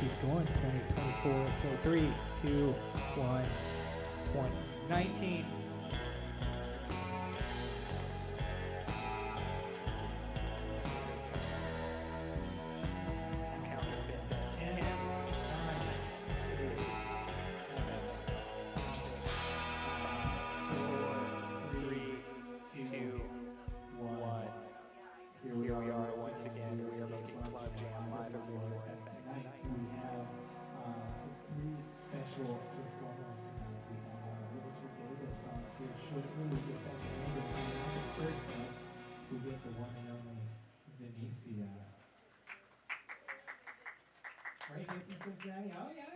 keeps going. 20, 24, till 3, 2, 1, 20, 19. Here we are once again. We are making Club Jam live at WVXU. Tonight we have three special performers tonight. We have Rachael Davis on here shortly. We get Becca Neighbor Venicia. First up, we get the one and only Venicia. Right here from Cincinnati. Oh yeah.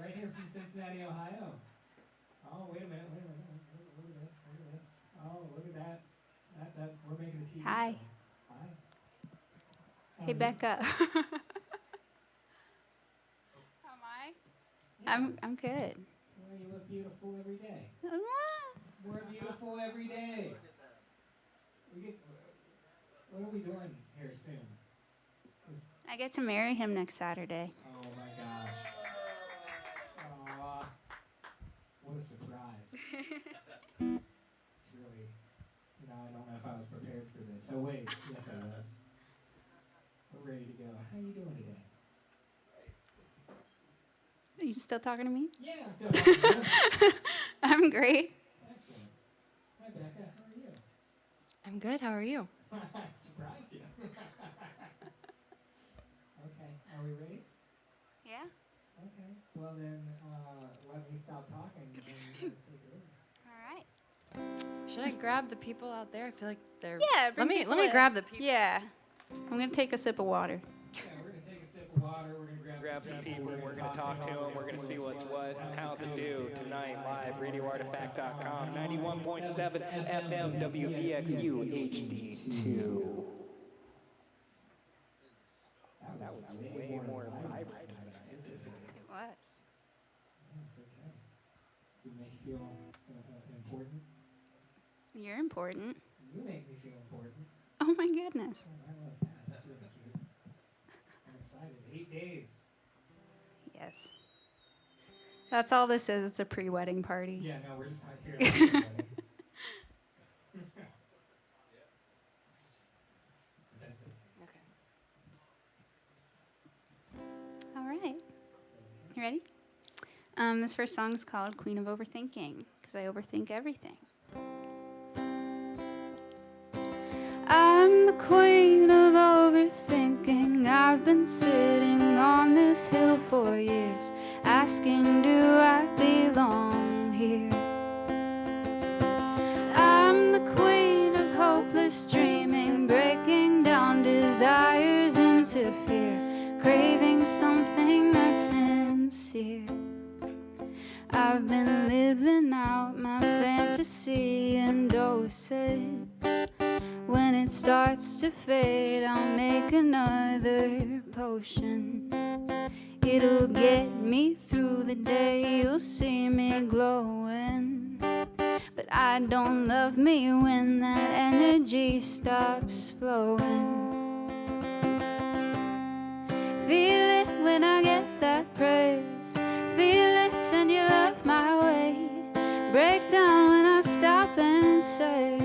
Right here from Cincinnati, Ohio. Oh, wait a minute. Look at this. Oh, look at that. We're making a TV Hi. show. Hi. Hey, Becca. How am I? Yeah. I'm good. Well, you look beautiful every day. Ah. We're beautiful every day. What are we doing here soon? I get to marry him next Saturday. Oh my gosh. Aw. What a surprise. It's really, I don't know if I was prepared for this. Oh wait, yes I was. We're ready to go. How are you doing today? Are you still talking to me? Yeah, I'm still talking to you. I'm great. Excellent. Hi Becca, how are you? I'm good. How are you? Surprised you. Okay, are we ready? Yeah? Okay. Well then, let me stop talking and you guys take it over. All right. Should I grab the people out there? I feel like they're. Yeah, Let me grab the people. Yeah. I'm going to take a sip of water. Yeah, we're going to take a sip of water. We're going to grab some people. We're going to talk to them. We're going to see what's what and how's it do tonight live. RadioArtifact.com. 91.7 FM WVXU HD2. That was way more vibrant than I anticipated. It was. It's okay. Does it make you feel important? You're important. You make me feel important. Oh, my goodness. Oh, I love that. That's really cute. I'm excited. 8 days. Yes. That's all this is. It's a pre-wedding party. Yeah, no, we're just not here. Okay. All right. You ready? This first song is called Queen of Overthinking, because I overthink everything. I'm the queen of overthinking. I've been sitting on this hill for years, asking, do I belong here? I'm the queen of hopeless dreaming, breaking down desires into fear, craving something that's sincere. I've been living out my fantasy in doses. When it starts to fade, I'll make another potion. It'll get me through the day, you'll see me glowing. But I don't love me when that energy stops flowing. Feel it when I get that praise. Feel it, send your love my way. Break down when I stop and say,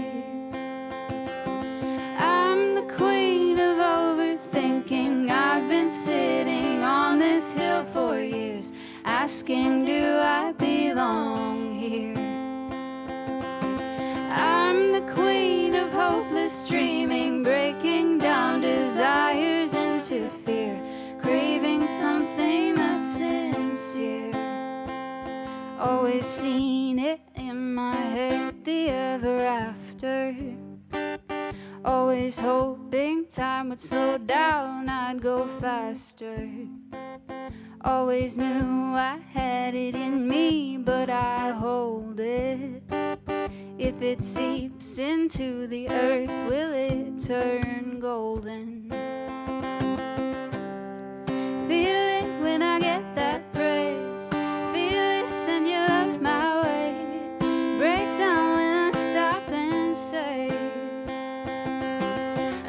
I'm the queen of overthinking. I've been sitting on this hill for years, asking, do I belong here? I'm the queen of hopeless dreaming, breaking down desires into fear, craving something that's sincere. Always seen it in my head, the ever after. Always hoping time would slow down, I'd go faster. Always knew I had it in me, but I hold it. If it seeps into the earth, will it turn golden? Feel it when I get that praise. Feel it, send your love my way. Break down when I stop and say,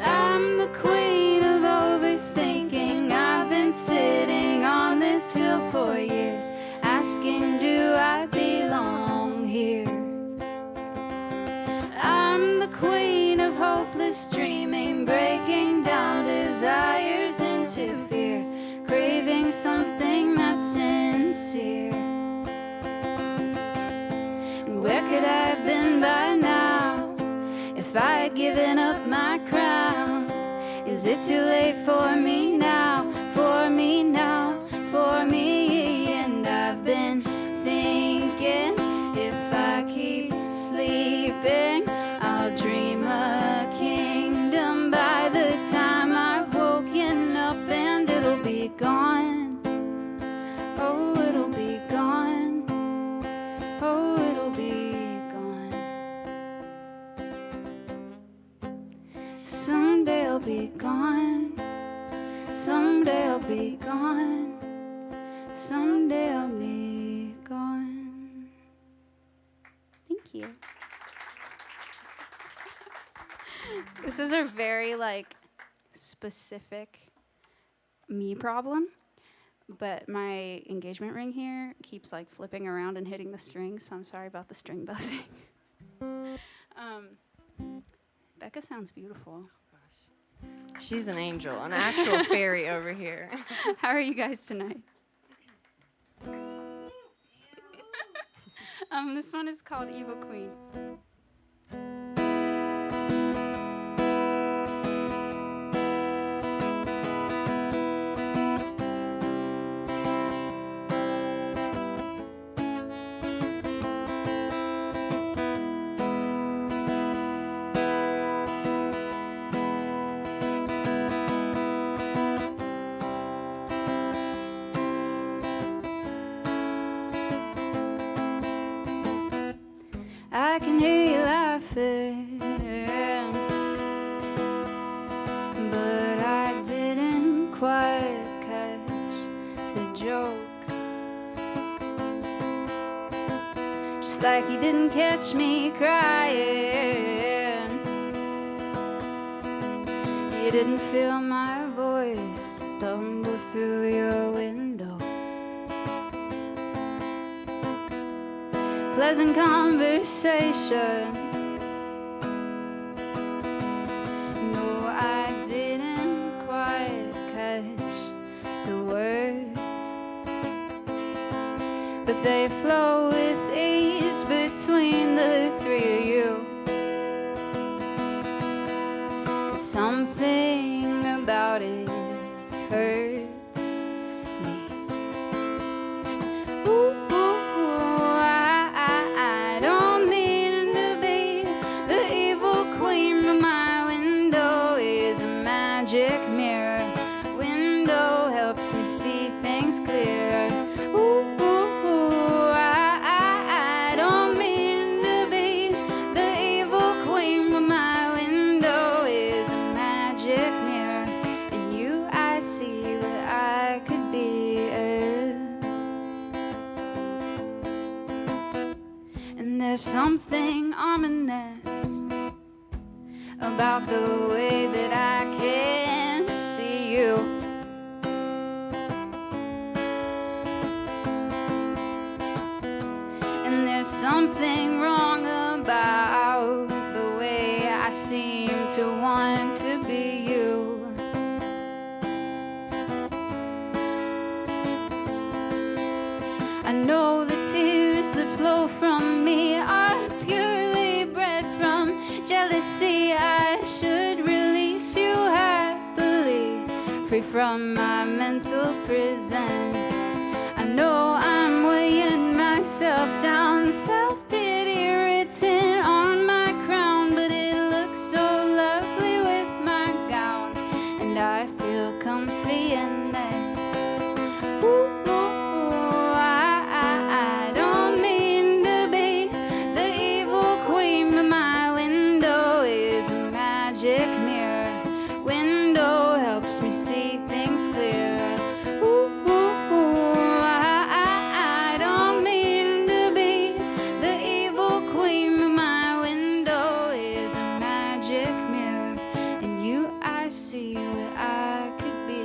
I'm the queen of overthinking. I've been sitting hopeless dreaming, breaking down desires into fears, craving something that's sincere. And where could I have been by now if I had given up my crown? Is it too late for me now, for me now, for me? And I've been thinking, if I keep sleeping, I'll dream a kingdom by the time I've woken up, and it'll be gone. Oh, it'll be gone. Oh, it'll be gone. Someday I'll be gone. Someday I'll be gone. Someday I'll be gone. Thank you. This is a very specific me problem, but my engagement ring here keeps flipping around and hitting the strings, so I'm sorry about the string buzzing. Becca sounds beautiful. She's an angel, an actual fairy over here. How are you guys tonight? This one is called Evil Queen. I can hear you laughing, but I didn't quite catch the joke. Just like you didn't catch me crying, you didn't feel my voice stumble through your window. Pleasant conversation. No, I didn't quite catch the words, but they flow with ease between the three of you. Something about it hurts me. Ooh. Magic mirror, window helps me see things clear. Ooh, I don't mean to be the evil queen, but my window is a magic mirror. And you, I see what I could be. And there's something ominous about the way that I can see you. And there's something wrong about the way I seem to want to be you. I know the tears that flow from me are purely bred from jealousy. I should release you happily, free from my mental prison. I know I'm weighing myself down, self-pity written on my crown, but it looks so lovely with my gown, and I feel comfy in it. Ooh, I don't mean to be the evil queen, but my window is a magic mirror. Window helps me see things clear. Ooh, I don't mean to be the evil queen, but my window is a magic mirror. And you, I see what I could be.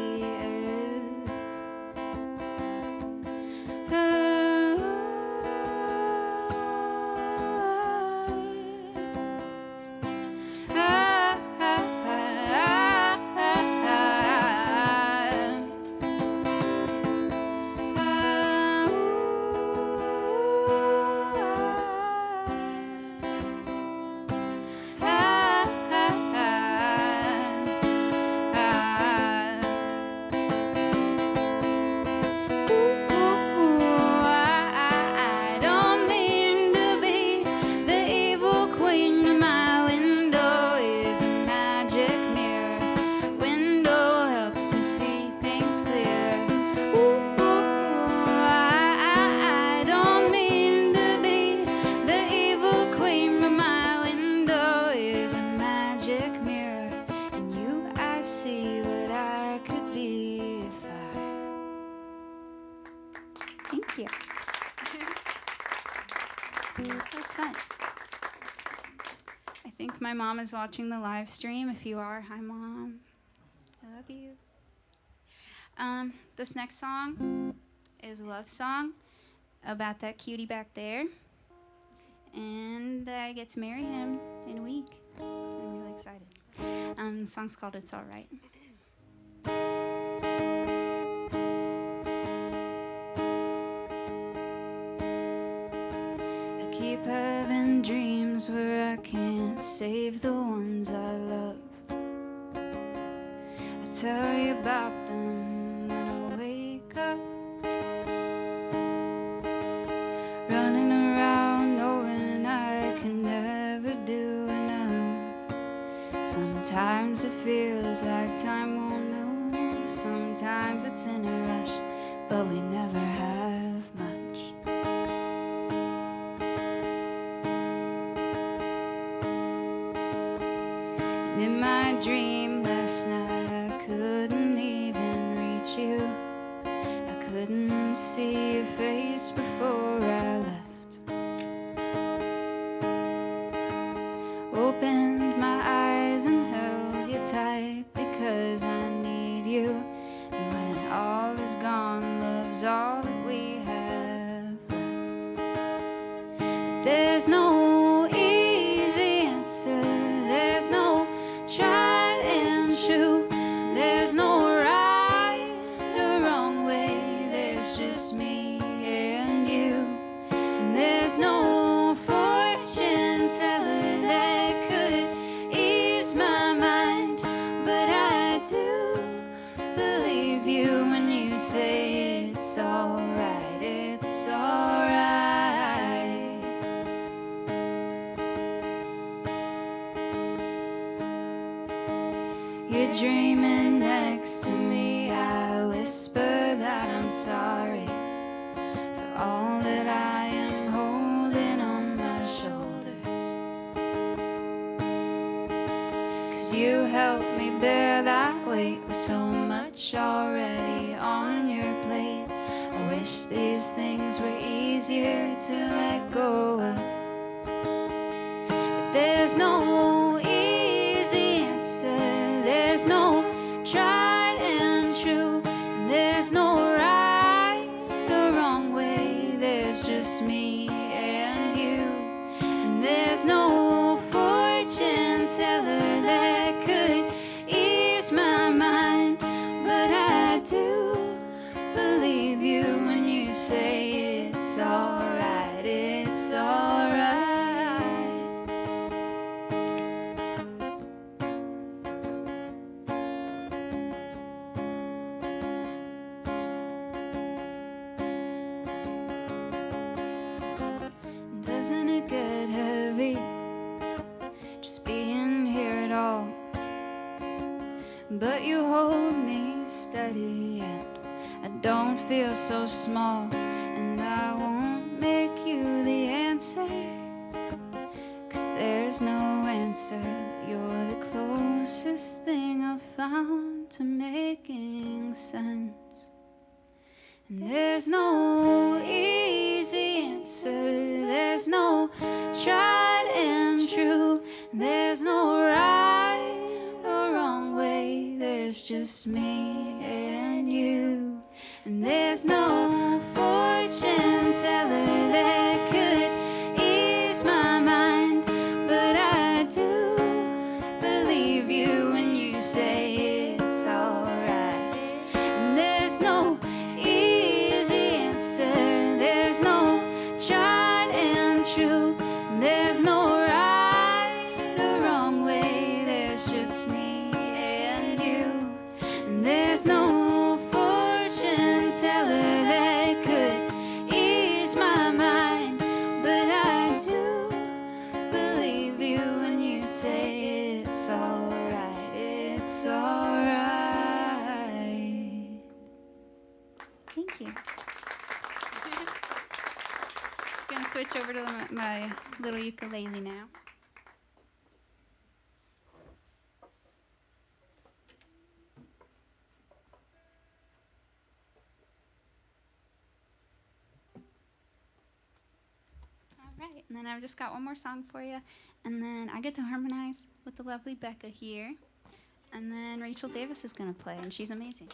fun. I think my mom is watching the live stream. If you are, hi, Mom. I love you. This next song is a love song about that cutie back there. And I get to marry him in a week. I'm really excited. The song's called It's Alright. I keep having dreams where I can't save the ones I love. I tell you about them when I wake up. Running around knowing I can never do enough. Sometimes it feels like time won't move. Sometimes it's in a rush, but we never have much. And in my dream last night I couldn't even reach you. I couldn't see your face before I left. Opened my eyes and held you tight because I need you. And when all is gone, love's all that we have left. But there's no easy answer. There's no tried and true. There's no right or wrong way. There's just me and you. And there's no fortune teller that could ease my mind. But I do believe you when you say it's alright, it's alright. You're dreaming next to me. I whisper that I'm sorry for all that I am holding on my shoulders. 'Cause you helped me bear that weight with so much already on your plate. I wish these things were easier to let go of. But there's no easy answer. There's no tried and true. There's no right or wrong way. There's just me and you. And there's no fortune teller that could ease my mind. But I do believe you when you say it's alright, it's alright. Doesn't it get heavy just being here at all? But you hold me steady and I don't feel so small. And I won't make you the answer, 'cause there's no answer. You're the closest thing I've found to making sense. And there's no easy answer. There's no tried and true. There's no right or wrong way. There's just me and you. And there's no fortune teller that could ease my mind. But I do believe you when you say it's alright. And there's no easy answer. There's no tried and true. There's no right or wrong way. There's just me and you. And there's no fortune teller that could ease my mind. But I do believe you when you say it's alright, it's alright. Thank you. Gonna switch over to my little ukulele now. All right, and then I've just got one more song for you, and then I get to harmonize with the lovely Becca here, and then Rachael Davis is going to play, and she's amazing.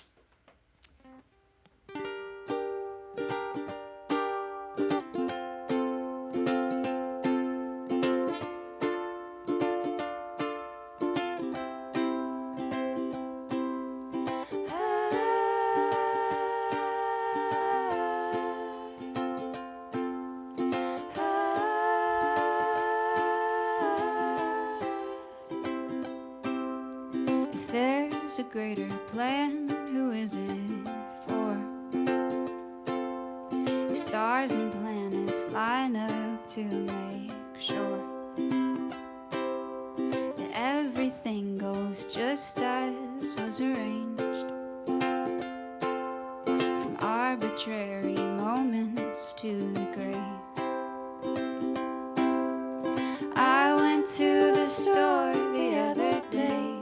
A greater plan, who is it for? If stars and planets line up to make sure that everything goes just as was arranged, from arbitrary moments to the grave. I went to the store the other day,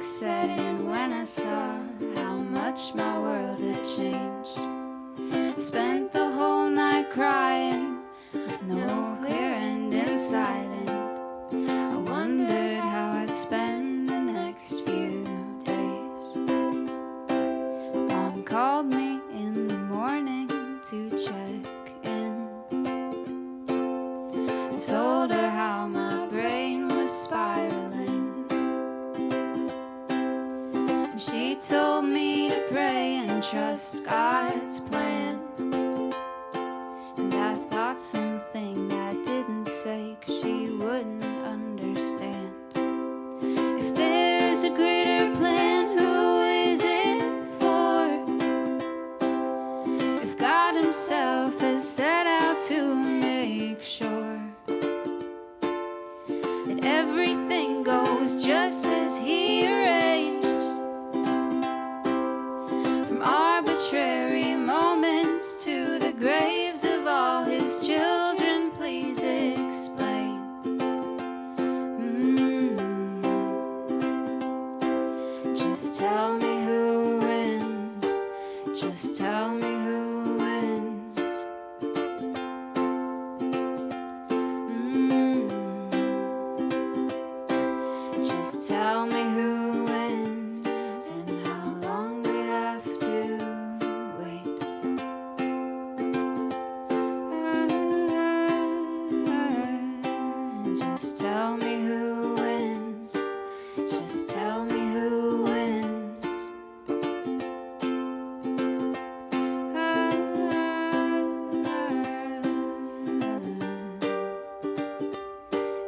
set in when I saw how much my world had changed. I spent the whole night crying with no clear end in sight, and I wondered how I'd spend the next few days. Mom called me in the morning to check in. I told her how my brain was spiraling. She told me to pray and trust God's plan. And I thought something I didn't say, 'cause she wouldn't understand. If there's a greater plan, who is it for? If God himself has set out to make sure that everything goes just as he arranged, arbitrary moments to the graves of all his children, please explain. Just tell me who wins. Just tell me who wins. Just tell me who wins and how long we have to wait. Just tell me who wins. Just tell me who wins.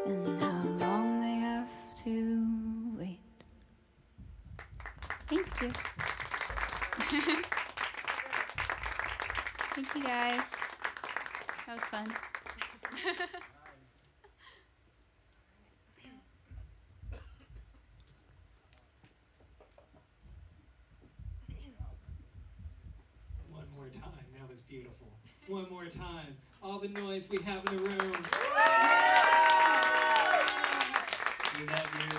And how long they have to wait. Thank you. Thank you guys. That was fun. One more time. That was beautiful. One more time. All the noise we have in the room. We love you.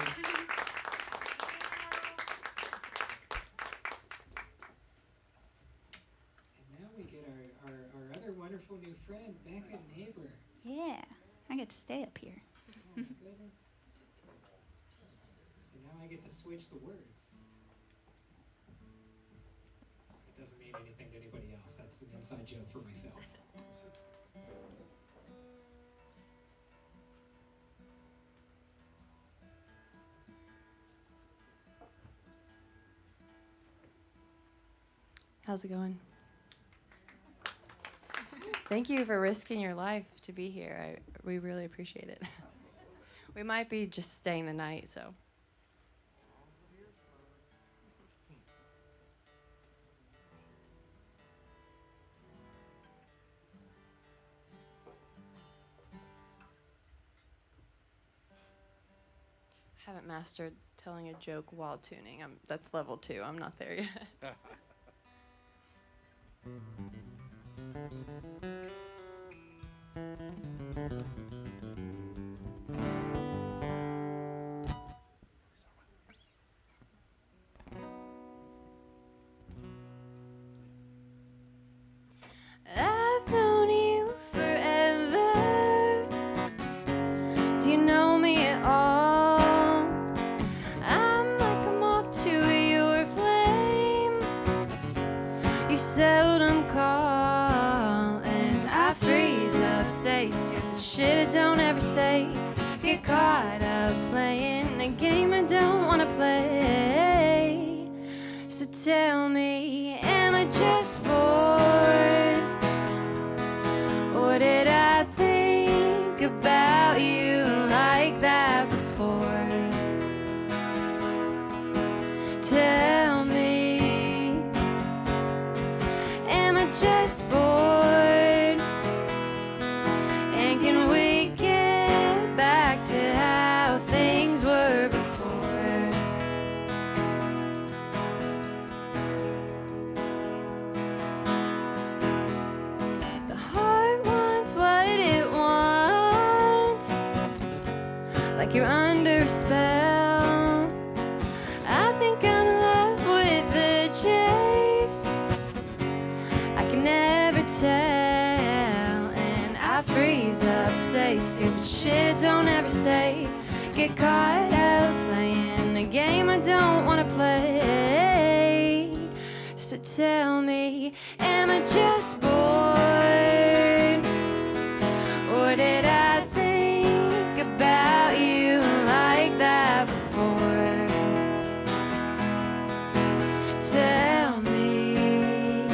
And now we get our other wonderful new friend, Becca Neighbor. Yeah, I get to stay up here. Oh my goodness. And now I get to switch the words. It doesn't mean anything to anybody else. That's an inside joke for myself. How's it going? Thank you for risking your life to be here. We really appreciate it. We might be just staying the night, so. I haven't mastered telling a joke while tuning. That's level 2. I'm not there yet. I've tell me, am I just bored? Or did I think about you like that before? Tell me, am I just bored? And can we get back to how things were before? The heart wants what it wants, like you're under a spell. I think I'm in love with the chase. I can never tell, and I freeze up, say stupid shit, don't ever say. Get caught up playing a game I don't wanna play. So tell me, am I just bored? Or did I think about you like that before? Tell me,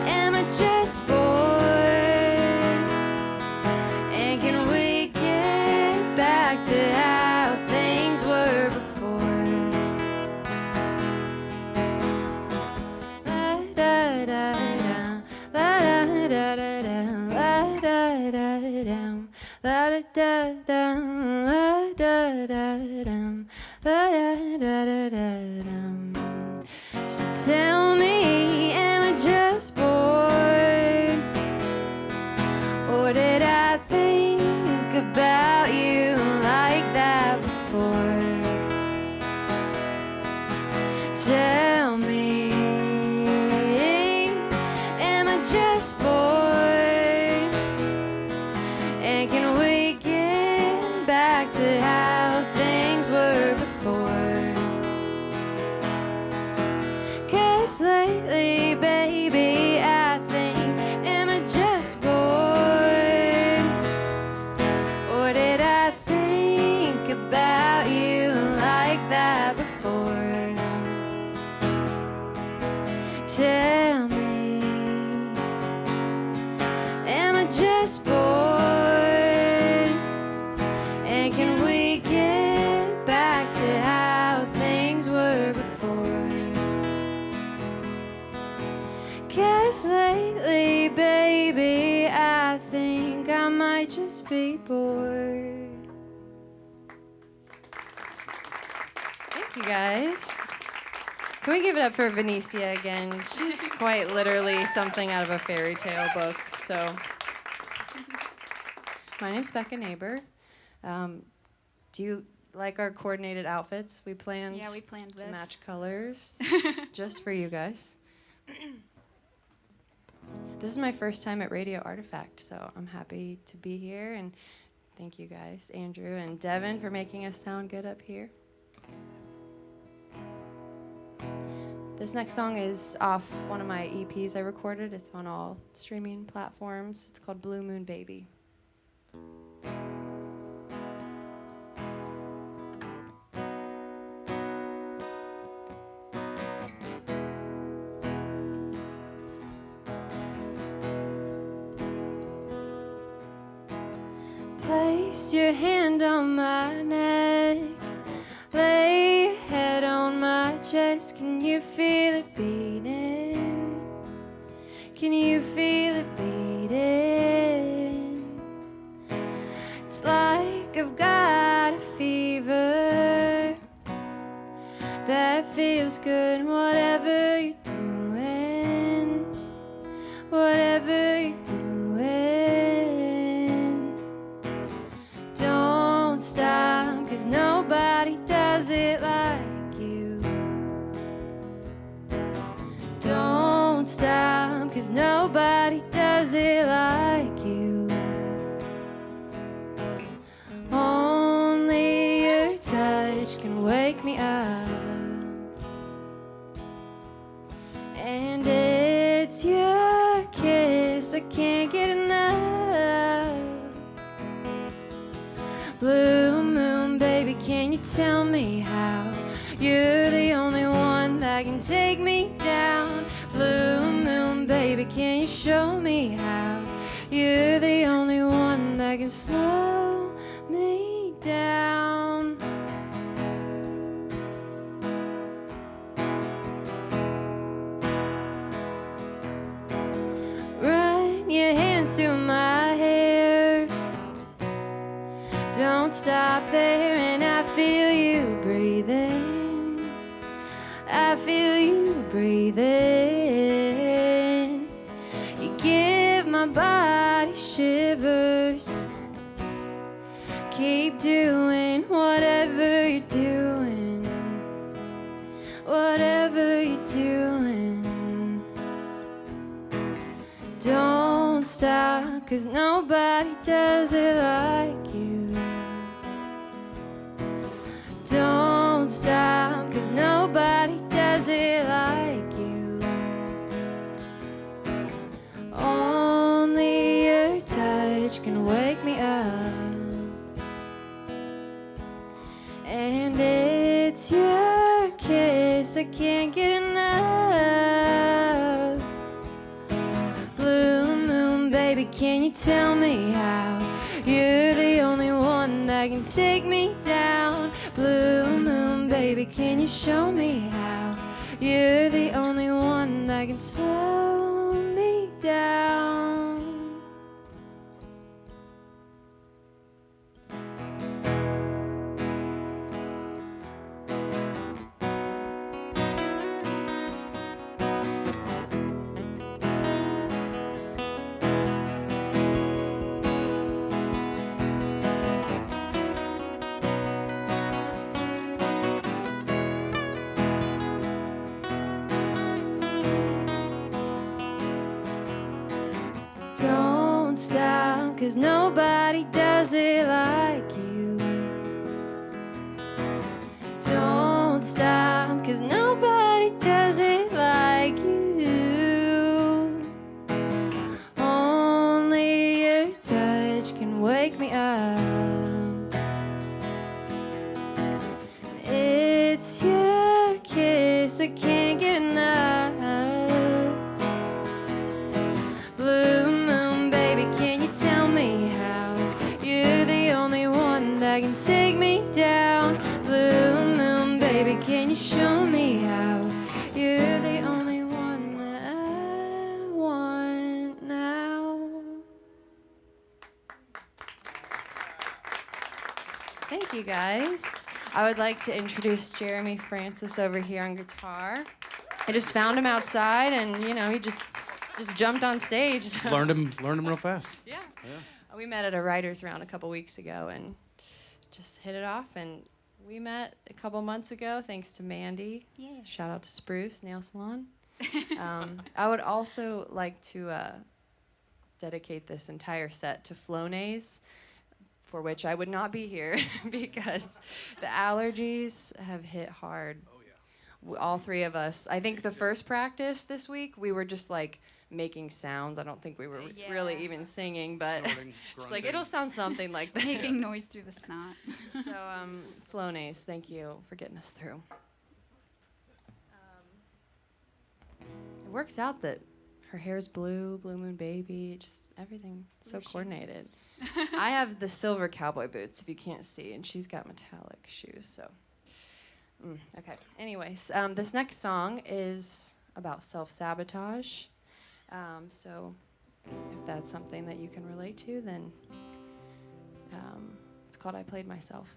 am I just bored? And can we get back to how things were before? La da da da, la da da da da, la da da da, la da da da, la da da da, la da da da da. So tell me, am I just bored? Or did I think about you like that before? Tell me, am I just bored? And can we get back to how things were before? 'Cause lately, baby, I think, am I just bored? Or did I think about you like that before? Tell me, am I just bored? And can we get back to how things were before? 'Cause lately, baby, I think I might just be bored. Thank you guys. Can we give it up for Venicia again? She's quite literally something out of a fairy tale book. So, my name's Becca Neighbor. Do you like our coordinated outfits? We planned. Yeah, we planned to this. match colors, just for you guys. This is my first time at Radio Artifact, so I'm happy to be here, and thank you guys, Andrew and Devin, for making us sound good up here. This next song is off one of my EPs I recorded. It's on all streaming platforms. It's called Blue Moon Baby. Place your hand on my neck, lay your head on my chest. Can you feel it beating? Can you feel it beating? It's like I've got a fever that feels good. Whatever you're doing, whatever you're doing, don't stop, 'cause nobody does it like you. Don't stop, 'cause nobody does it like you. Only your touch can wake me up, and it's your kiss I can't get enough. Blue moon, baby, can you tell me how you're the only one that that can take me down. Blue moon, baby, can you show me how? You're the only one that can slow me down. Run your hands through my hair. Don't stop there, and I feel you breathing. I feel you breathing. You give my body shivers. Keep doing whatever you're doing. Whatever you're doing. Don't stop, 'cause nobody does it like you. Don't stop, 'cause nobody does it like you. Only your touch can wake me up. And it's your kiss, I can't get enough. Blue moon, baby, can you tell me how? You're the only one that can take me down. Blue moon, baby, can you show me how? You're the only one that can slow me down. Don't stop, 'cause nobody does it like you. Don't stop, 'cause nobody does it like you. Only your touch can wake me up. It's your kiss, I can't get enough. Blue moon, baby, can you tell me how? You're the only one that can take me down. Blue moon, baby, can you show me how? You're the only one that I want now. Thank you, guys. I would like to introduce Jeremy Francis over here on guitar. I just found him outside, and he just jumped on stage. So. Learned him real fast. Yeah. We met at a writers' round a couple weeks ago and just hit it off. And we met a couple months ago thanks to Mandy. Yeah. Shout out to Spruce Nail Salon. I would also like to dedicate this entire set to Flonase, for which I would not be here because the allergies have hit hard. Oh, yeah. All three of us. I think the first practice this week, we were just like making sounds. I don't think we were really even singing, but Snorting, just like grunting. it'll sound something like that. Making noise through the snot. So, Flonase, thank you for getting us through. It works out that her hair's blue, Blue Moon Baby, just everything so coordinated. I have the silver cowboy boots, if you can't see, and she's got metallic shoes, so. Okay, anyways, this next song is about self-sabotage. So if that's something that you can relate to, then it's called I Played Myself.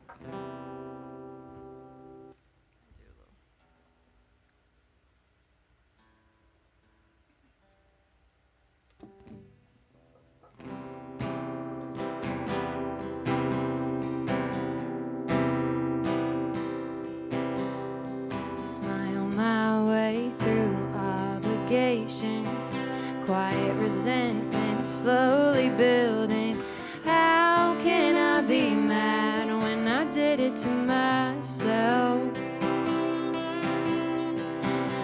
Smile my way through obligations, quiet resentment slowly building. How can I be mad when I did it to myself?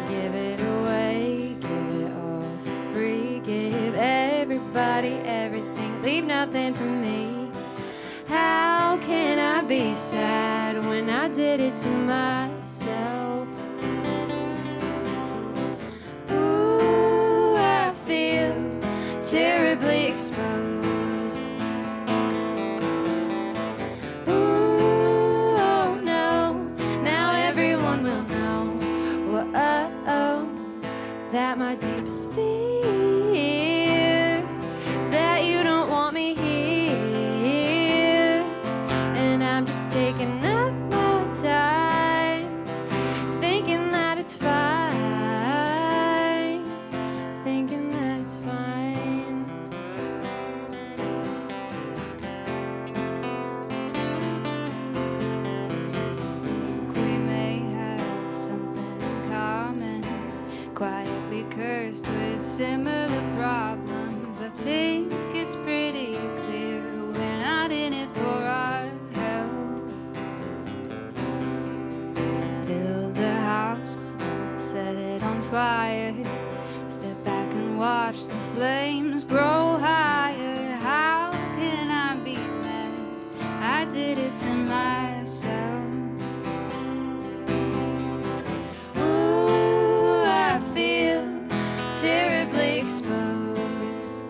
Give it away, give it all for free, give everybody everything, leave nothing for me. How can I be sad when I did it to myself? just taking up my time, thinking that it's fine, thinking that it's fine. Think we may have something in common, quietly cursed with similar problems. I think it's pretty clear we're not in it for our health. Build a house, set it on fire, step back and watch the flames grow higher. How can I be mad? I did it to myself. Ooh, I feel terribly exposed.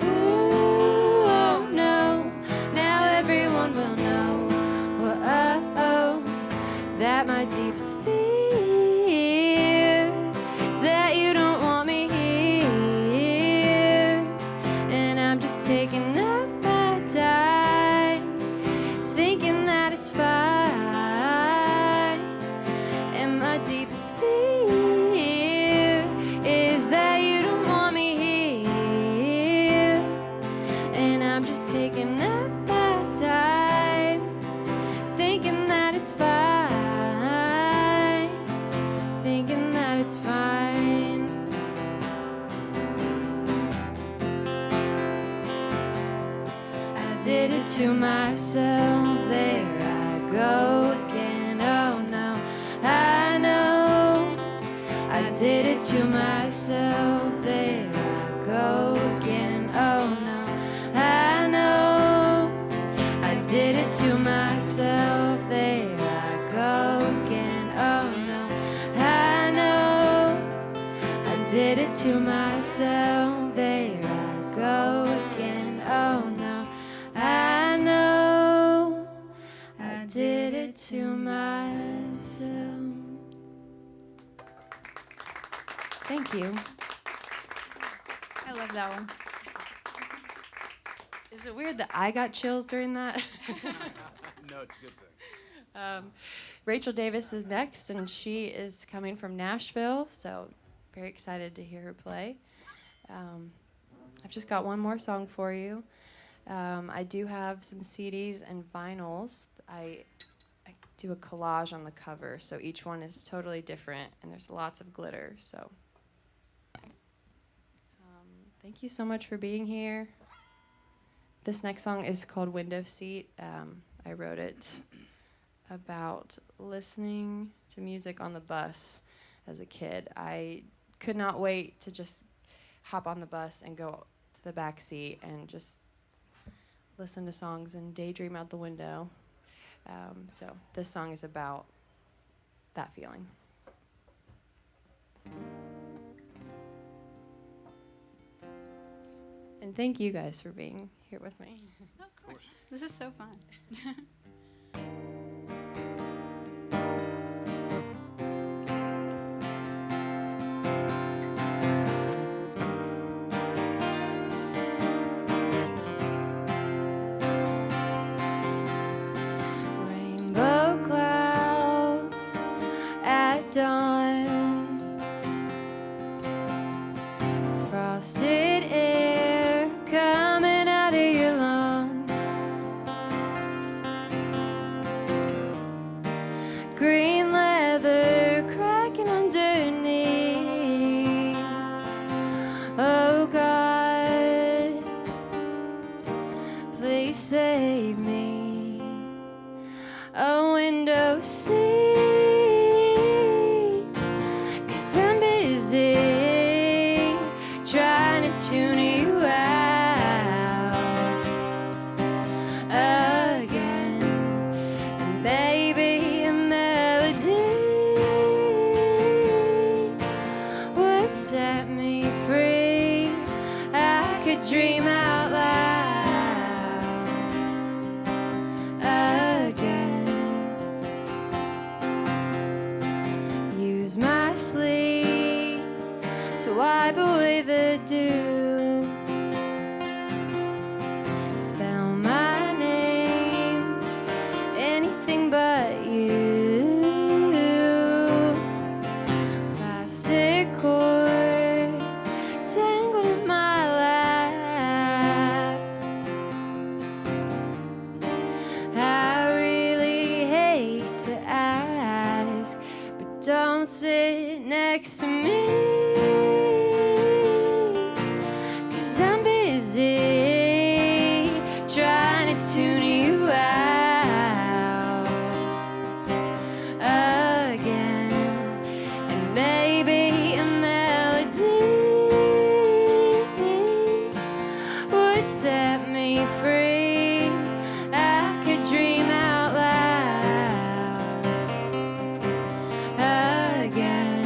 Ooh, oh no, now everyone will know. Whoa, that my deepest fear is that you don't want me here, and I'm just taking up my time, thinking that it's fine, and my deepest fear is that you don't want me here, and I'm just taking up my time, thinking that it's fine, thinking that it's fine. I did it to myself, there I go again, oh no, I know. I did it to myself, there I go again, oh no, I know. I did it to myself, there I go again, oh no, I know. I did it to myself, there I go again, oh no, I know. I did it to myself. Thank you. I love that one. Is it weird that I got chills during that? No, it's a good thing. Rachael Davis is next, and she is coming from Nashville, so very excited to hear her play. I've just got one more song for you. I do have some CDs and vinyls. I do a collage on the cover, so each one is totally different, and there's lots of glitter. So, thank you so much for being here. This next song is called Window Seat. I wrote it about listening to music on the bus as a kid. I could not wait to just hop on the bus and go to the back seat and just listen to songs and daydream out the window. So this song is about that feeling. And thank you guys for being here with me. Of course. This is so fun. Rainbow clouds at dawn, frosted air coming out of your lungs, green leather cracking underneath. Oh God, please save me. A window seat, 'cause I'm busy trying to tune you out again. And baby, a melody would set me free. I could dream out loud again. Use my sleep to wipe away the dew. Spell my name tune you out again, and maybe a melody would set me free. I could dream out loud again.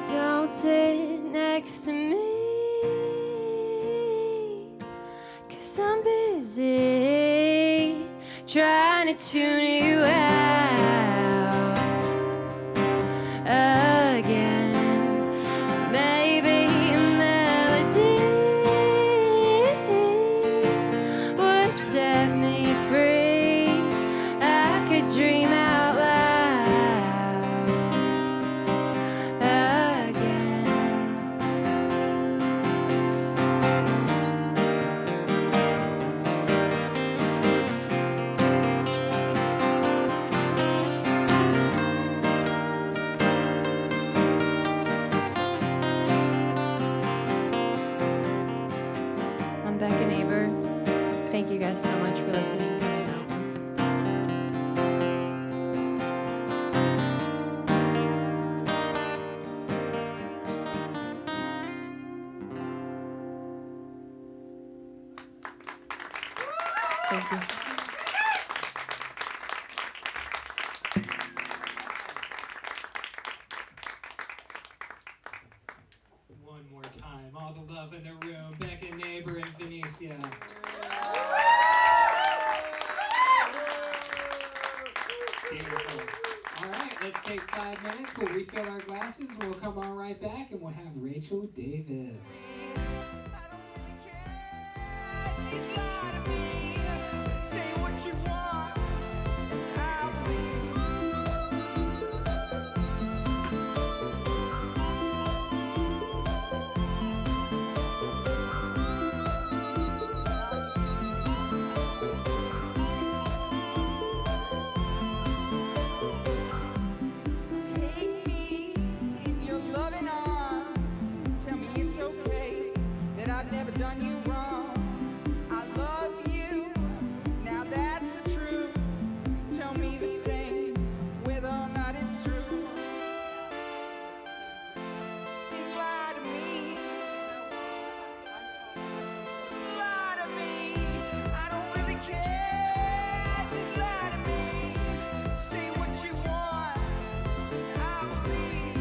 Don't sit next to me, 'cause I'm busy trying to tune you out again. Maybe a melody would set me free. I could dream out loud again. I'm Becca Neighbor. Thank you guys so much for listening and coming out. Thank you. One more time, all the love in the room, Becca Neighbor and Venicia. Beautiful. All right, let's take 5 minutes. We'll refill our glasses. We'll come on right back, and we'll have Rachael Davis. Take me in your loving arms. Tell me it's okay that I've never done you wrong. I love you, now that's the truth. Tell me the same, whether or not it's true. And lie to me. Lie to me. I don't really care. Just lie to me. Say what you want. I'll believe.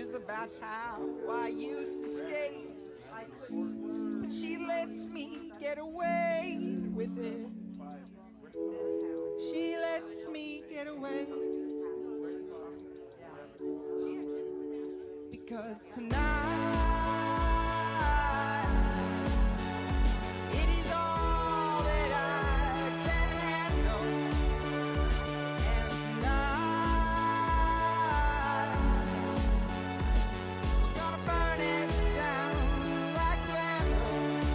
pages about how I used to skate. But she lets me get away with it. She lets me get away. Because tonight it is all that I can handle. And tonight we're gonna burn it down like candles.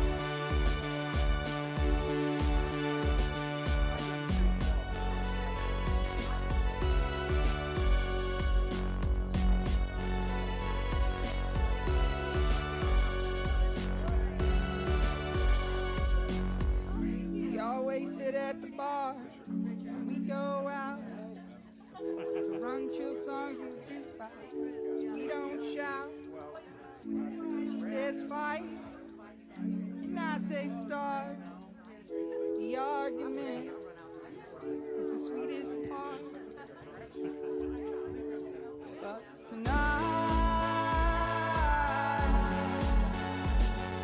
We always sit at the bar when we go out. Run chill songs in the jukebox. We don't shout. She says fight, and I say start. The argument is the sweetest part. But tonight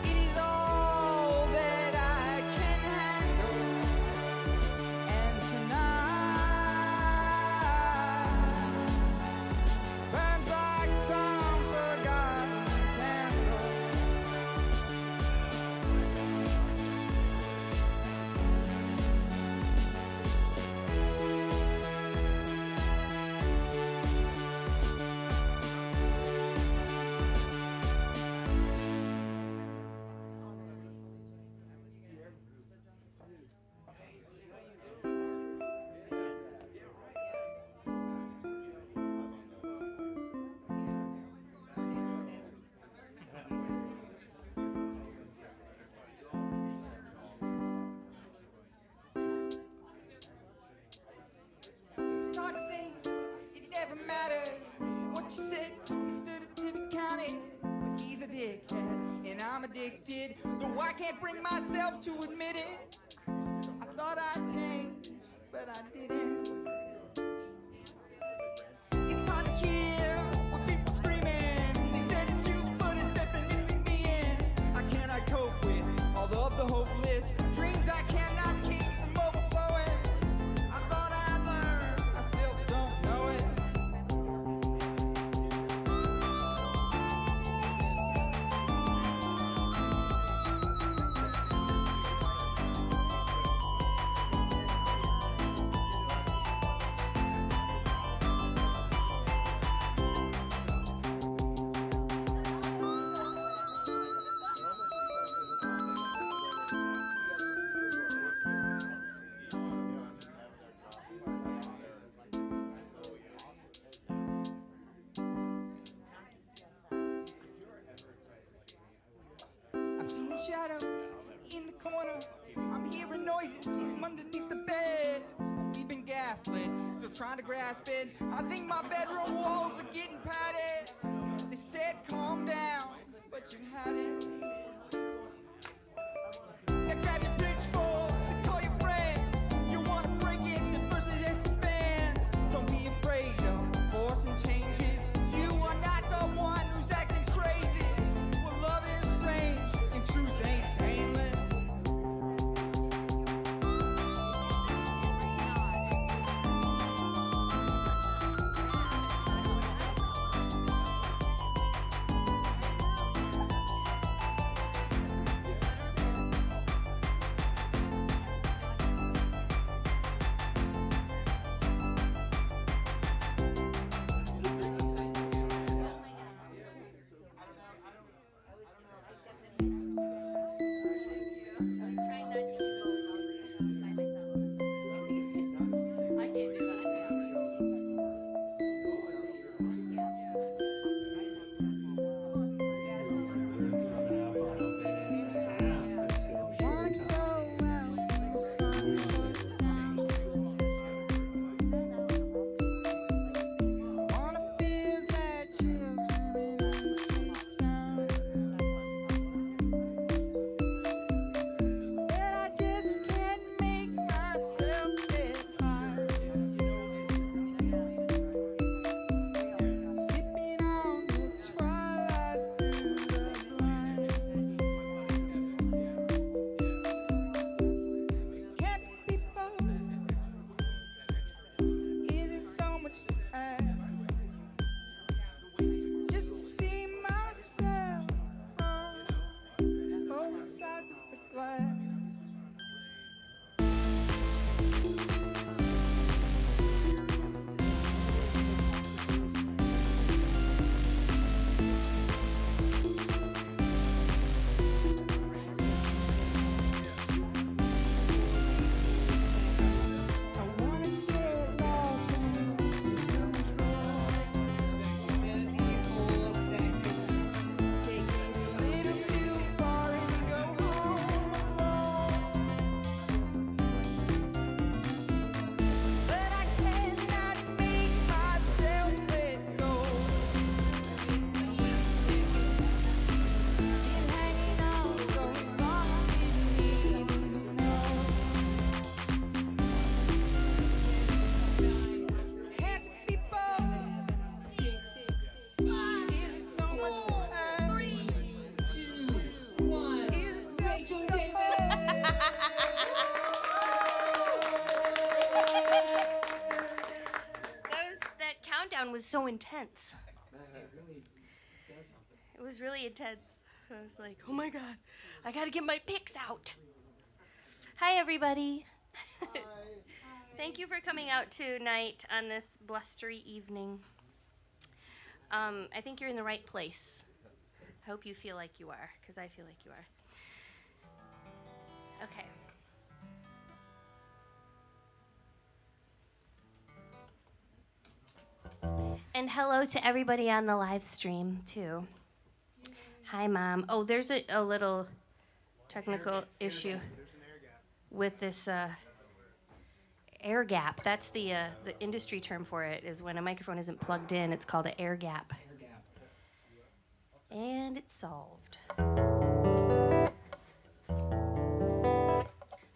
it is all that I can handle. And tonight burns like some forgotten candle. It's hard to think it never mattered what you said. We stood at Tippett County, but he's a dickhead, and I'm addicted. Though I can't bring myself to admit it. I thought I'd change, but I didn't. It's hard to hear what people screaming. They said it's you, but it's definitely me. And I cannot cope with all of the hopeless dreams I cannot keep from overflowing. I thought I learned, I still don't know it. I'm seeing shadows in the corner. I'm hearing noises from underneath the bed. We've been gaslit, still trying to grasp it. I think my bedroom walls are getting padded. They said calm down, but you had it. Now grab your pitchforks and call your friends. You wanna break it, the first it has to bend. Don't be afraid of forcing changes. You are not the one who's acting crazy. Well, love is strange and truth ain't painless. countdown was so intense. It really does something. It was really intense. I was like, oh my God, I gotta get my picks out. Hi, everybody. Thank you for coming out tonight on this blustery evening. I think you're in the right place. I hope you feel like you are, because I feel like you are. Okay. And hello to everybody on the live stream, too. Hi, Mom. Oh, there's a little technical issue with this air gap. That's the industry term for it, is when a microphone isn't plugged in, it's called an air gap. And it's solved.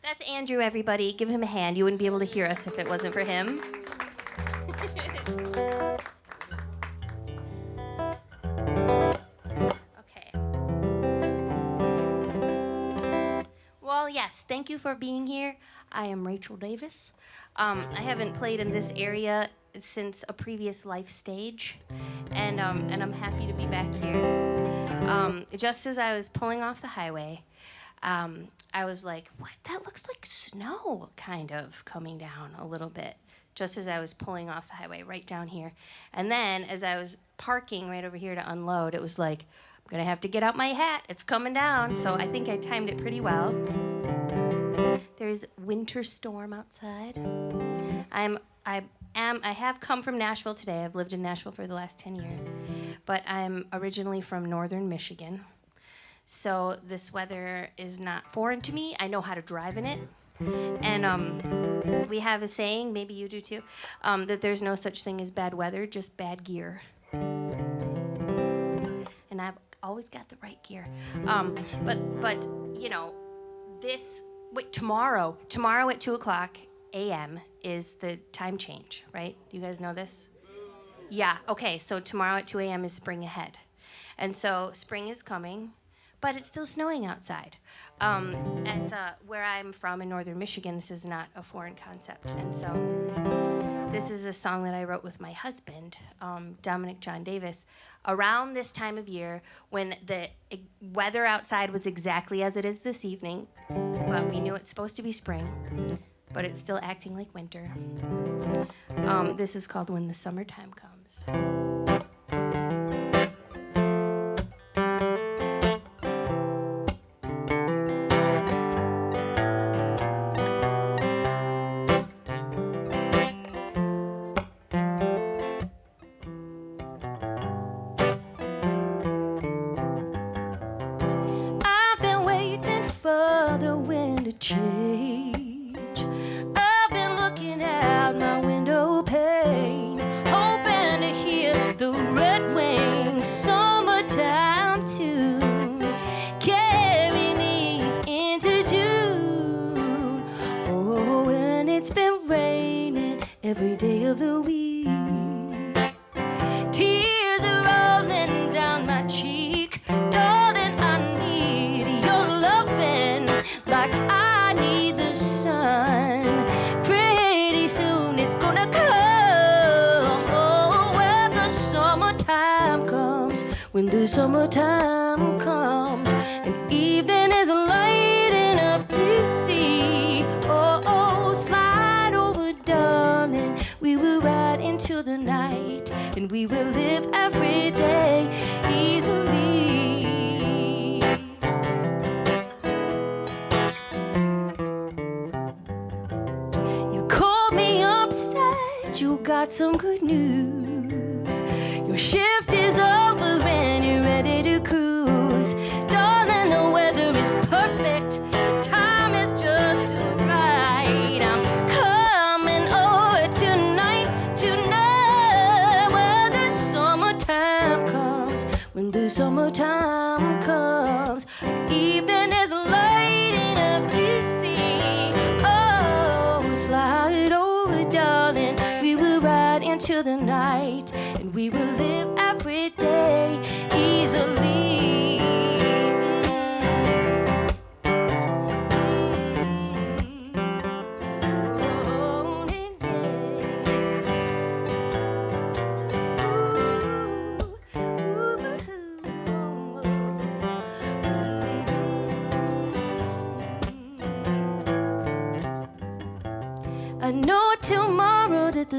That's Andrew, everybody. Give him a hand. You wouldn't be able to hear us if it wasn't for him. Okay. Well, yes, thank you for being here. I am Rachael Davis. I haven't played in this area since a previous life stage, and I'm happy to be back here. Just as I was pulling off the highway, I was like, what? That looks like snow, kind of, coming down a little bit, just as I was pulling off the highway right down here. And then, as I was parking right over here to unload, it was like, I'm going to have to get out my hat. It's coming down. So I think I timed it pretty well. There's winter storm outside. I have come from Nashville today. I've lived in Nashville for the last 10 years. But I'm originally from northern Michigan. So this weather is not foreign to me. I know how to drive in it. And we have a saying, maybe you do too, that there's no such thing as bad weather, just bad gear. And I've always got the right gear. But you know, tomorrow at 2:00 a.m. is the time change, right? You guys know this? Yeah, okay, so tomorrow at 2 a.m. is spring ahead. And so spring is coming, but it's still snowing outside. Where I'm from in northern Michigan, this is not a foreign concept. And so this is a song that I wrote with my husband, Dominic John Davis, around this time of year when the weather outside was exactly as it is this evening, but we knew it's supposed to be spring, but it's still acting like winter. This is called When the Summertime Comes. Change. I've been looking out my window pane, hoping to hear the red wing summertime tune carry me into June. Oh, and it's been raining every day of the week. Tears are rolling down my cheek, darling. I need your loving like I need the sun. Pretty soon it's gonna come. Oh, when the summertime comes, when the summertime comes, and evening is light enough to see. Oh, slide over, darling. We will ride into the night, and we will live every day easily. You got some good news. Your shift is over and you're ready to cruise. Darling, the weather is perfect. Time is just right. I'm coming over tonight when the summertime comes. When the summertime comes, evening is light enough to see. Oh, slide over, darling. Ride into the night, and we will live every day easily.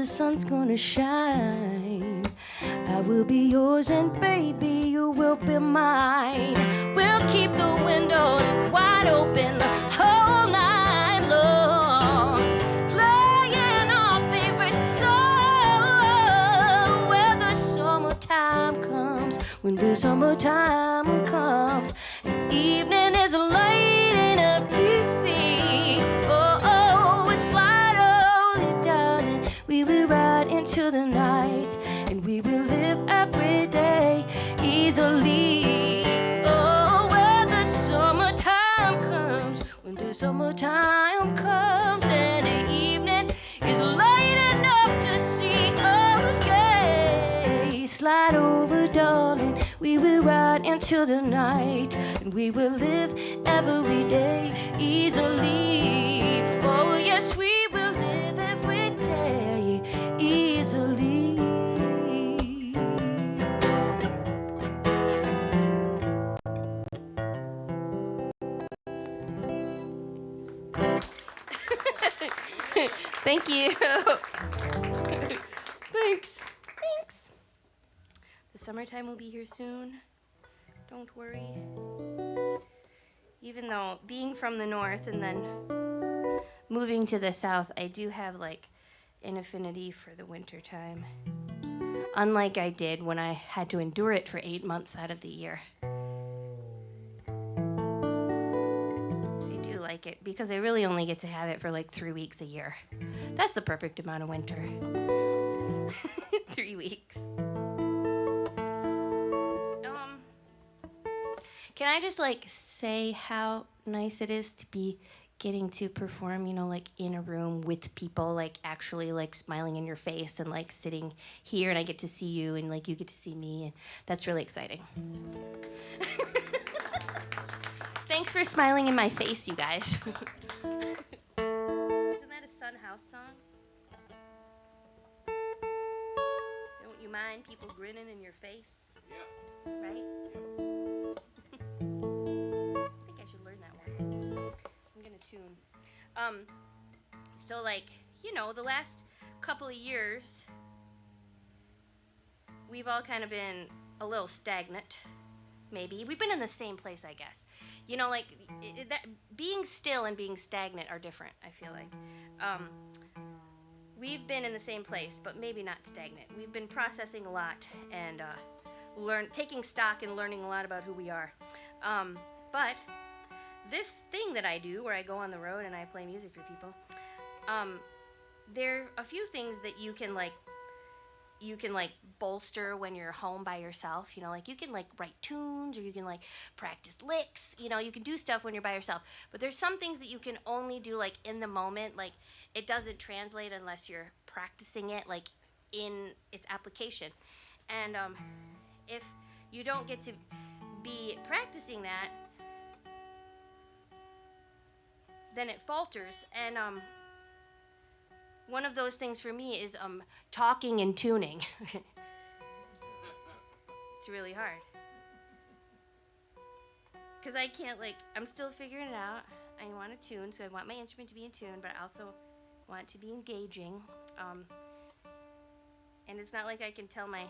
sun's gonna shine. I will be yours and baby, you will be mine. We'll keep the windows wide open the whole night long, playing our favorite song. When the summertime comes, when the summertime comes, and evening is light enough to see. Oh, oh, slide over, darling, we will ride into the night, and we will live every day easily. Oh, when the summertime comes, when the summertime comes, and the evening is light enough to see. Oh, yeah, slide over, darling, we will ride into the night, and we will live every day easily. Oh, yes, we will live every day easily. Thank you. Thanks. Thanks. The summertime will be here soon. Don't worry. Even though being from the north and then moving to the south, I do have like an affinity for the winter time. Unlike I did when I had to endure it for 8 months out of the year. I do like it because I really only get to have it for like 3 weeks a year. That's the perfect amount of winter. 3 weeks. Can I just like say how nice it is to be getting to perform, you know, like in a room with people, like actually like smiling in your face and like sitting here, and I get to see you and like you get to see me, and that's really exciting. Thanks for smiling in my face, you guys. Isn't that a Sun House song? Don't you mind people grinning in your face? Yeah. Right? Tune. So like, you know, the last couple of years, we've all kind of been a little stagnant, maybe. We've been in the same place, I guess. You know, like, that being still and being stagnant are different, I feel like. We've been in the same place, but maybe not stagnant. We've been processing a lot and taking stock and learning a lot about who we are. But this thing that I do, where I go on the road and I play music for people, there are a few things that you can bolster when you're home by yourself. You know, like you can like write tunes, or you can like practice licks. You know, you can do stuff when you're by yourself. But there's some things that you can only do like in the moment. Like it doesn't translate unless you're practicing it like in its application. And if you don't get to be practicing that, then it falters. And one of those things for me is talking and tuning. It's really hard. Because I can't, like, I'm still figuring it out. I want to tune, so I want my instrument to be in tune, but I also want it to be engaging. And it's not like I can tell my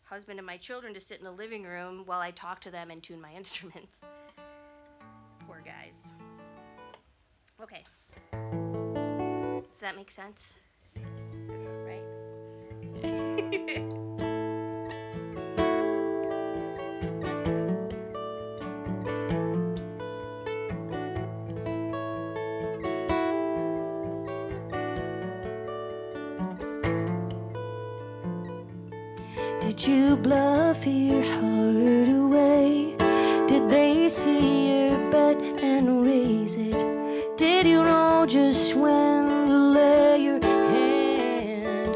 husband and my children to sit in the living room while I talk to them and tune my instruments. Poor guys. Okay. Does that make sense? Right? Did you bluff your heart away? Did they see your bet and raise it? Did you know just when to lay your hand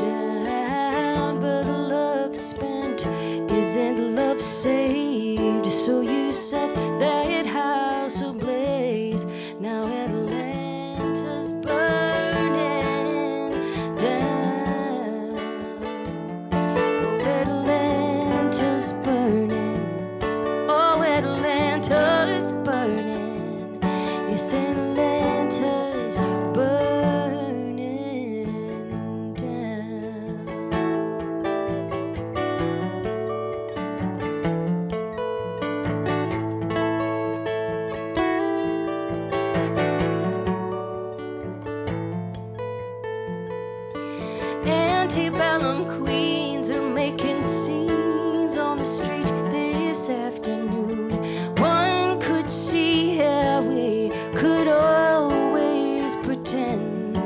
down? But love spent isn't love saved. So you set that house ablaze. Now Atlanta's burning down. Oh, Atlanta's burning. Oh, Atlanta's burning. Yes, Atlanta's burning. antebellum queens are making scenes on the street this afternoon. One could see how we could always pretend.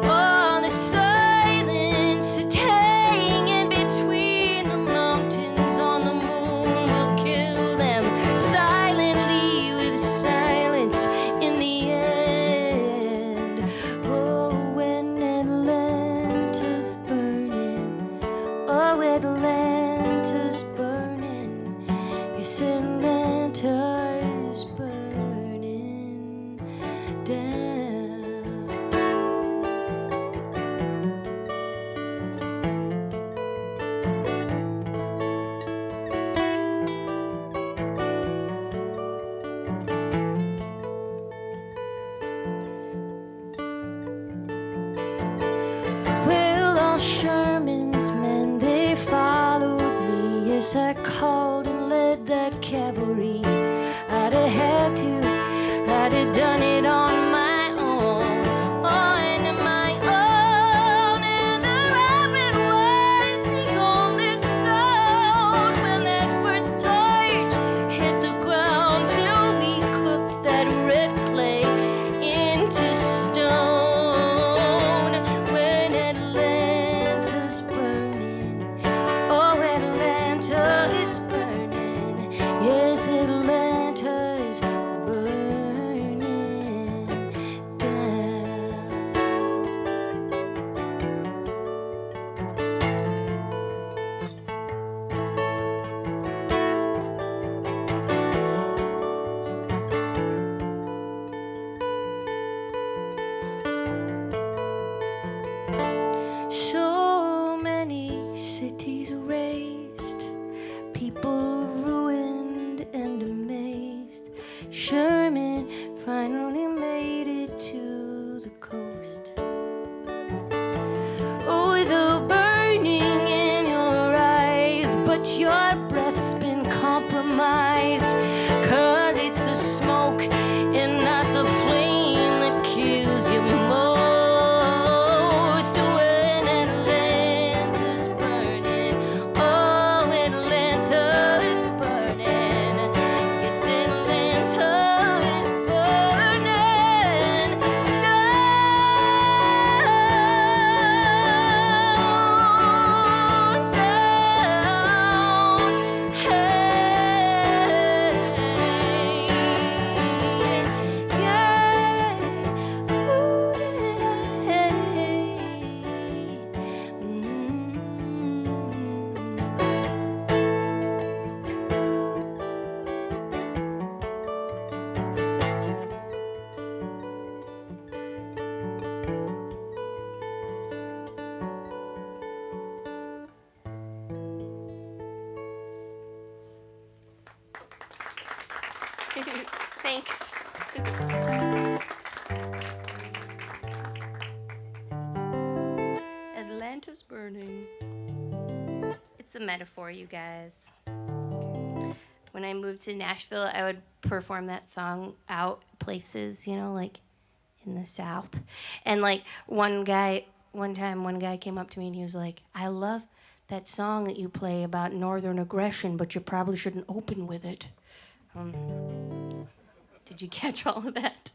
All the silence that hanging between the mountains on the moon will kill them silently with silence in the end. Oh, when Atlanta's burning, oh, Atlanta's burning, yes, Atlanta's burning down. Well, all Sherman's men, they followed me as I called and led that cavalry. I'd have done it on my own, on my own. And the rabbit was the only sound when that first torch hit the ground, till we cooked that red clay into stone. When Atlanta's burning, oh, Atlanta is burning, yes, Atlanta is burning down. So many cities razed, people ruined and amazed. Sherman finally made it to the coast. Oh, with a burning in your eyes, but your breath's been compromised. 'Cause it's the smoke and not the flame that kills you most. When Atlanta's burning, oh, Atlanta is burning, yes, Atlanta is burning down, down, Thanks. Atlanta's burning. It's a metaphor, you guys. When I moved to Nashville, I would perform that song out places, you know, like in the South. And like one guy came up to me and he was like, "I love that song that you play about Northern aggression, but you probably shouldn't open with it." Did you catch all of that?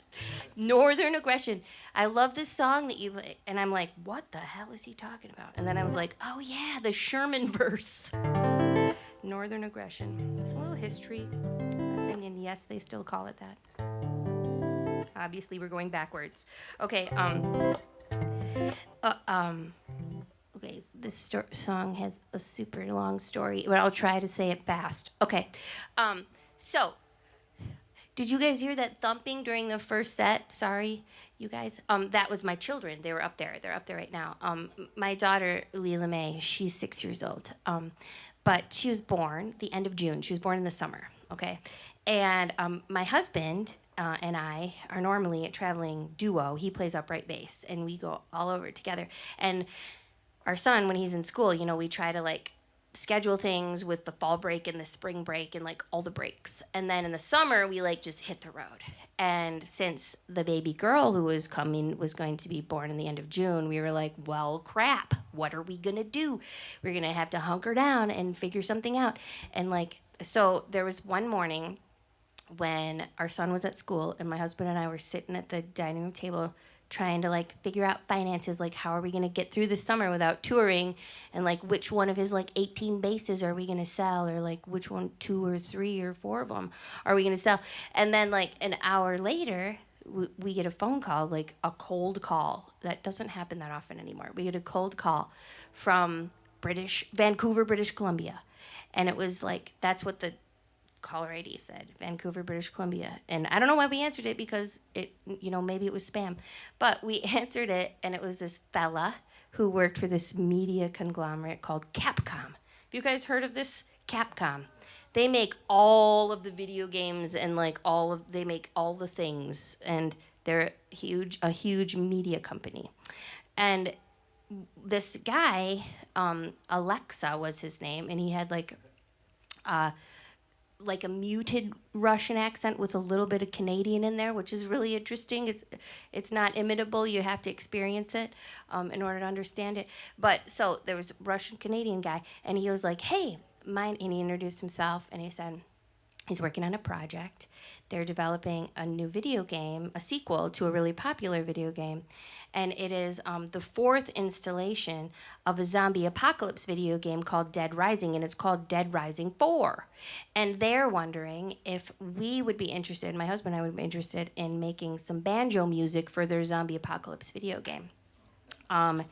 Northern aggression. I love this song that you play. And I'm like, what the hell is he talking about? And then I was like, oh yeah, the Sherman verse. Northern aggression. It's a little history lesson, and yes, they still call it that. Obviously, we're going backwards. Okay, okay, this song has a super long story, but I'll try to say it fast. Okay, so, did you guys hear that thumping during the first set? Sorry, you guys. That was my children. They were up there. They're up there right now. My daughter, Leela May, she's 6 years old. But she was born the end of June. She was born in the summer, okay? And my husband and I are normally a traveling duo. He plays upright bass, and we go all over together. And our son, when he's in school, you know, we try to, like, schedule things with the fall break and the spring break and like all the breaks. And then in the summer, we like just hit the road. And since the baby girl who was coming was going to be born in the end of June, we were like, well, crap, what are we gonna do? We're gonna have to hunker down and figure something out. And like, so there was one morning when our son was at school and my husband and I were sitting at the dining room table trying to like figure out finances, like how are we gonna get through the summer without touring, and like which one of his like 18 basses are we gonna sell, or like which one, 2 or 3 or 4 of them are we gonna sell. And then like an hour later, we get a phone call, like a cold call. That doesn't happen that often anymore. We get a cold call from Vancouver, British Columbia. And it was like, that's what the caller ID said, Vancouver, British Columbia. And I don't know why we answered it, because it, you know, maybe it was spam. But we answered it, and it was this fella who worked for this media conglomerate called Capcom. Have you guys heard of this? Capcom. They make all of the video games and like they make all the things, and they're a huge media company. And this guy, Alexa was his name, and he had like a muted Russian accent with a little bit of Canadian in there, which is really interesting. It's not imitable. You have to experience it in order to understand it. But so there was a Russian-Canadian guy, and he was like, hey, and he introduced himself, and he said he's working on a project. They're developing a new video game, a sequel to a really popular video game. And it is the 4th installation of a zombie apocalypse video game called Dead Rising, and it's called Dead Rising 4. And they're wondering if we would be interested, my husband and I would be interested in making some banjo music for their zombie apocalypse video game. That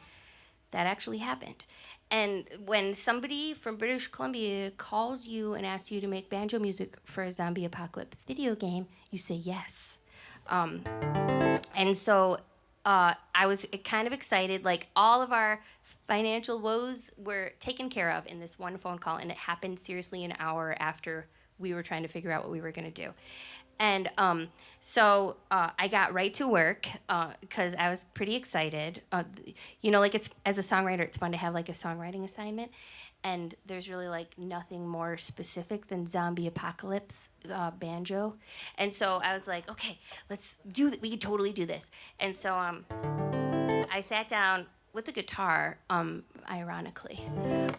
actually happened. And when somebody from British Columbia calls you and asks you to make banjo music for a zombie apocalypse video game, you say yes. And so I was kind of excited. Like, all of our financial woes were taken care of in this one phone call, and it happened seriously an hour after we were trying to figure out what we were going to do. And so I got right to work because I was pretty excited. You know, like, it's, as a songwriter, it's fun to have like a songwriting assignment. And there's really like nothing more specific than zombie apocalypse banjo. And so I was like, okay, let's do we could totally do this. And so I sat down with the guitar, ironically,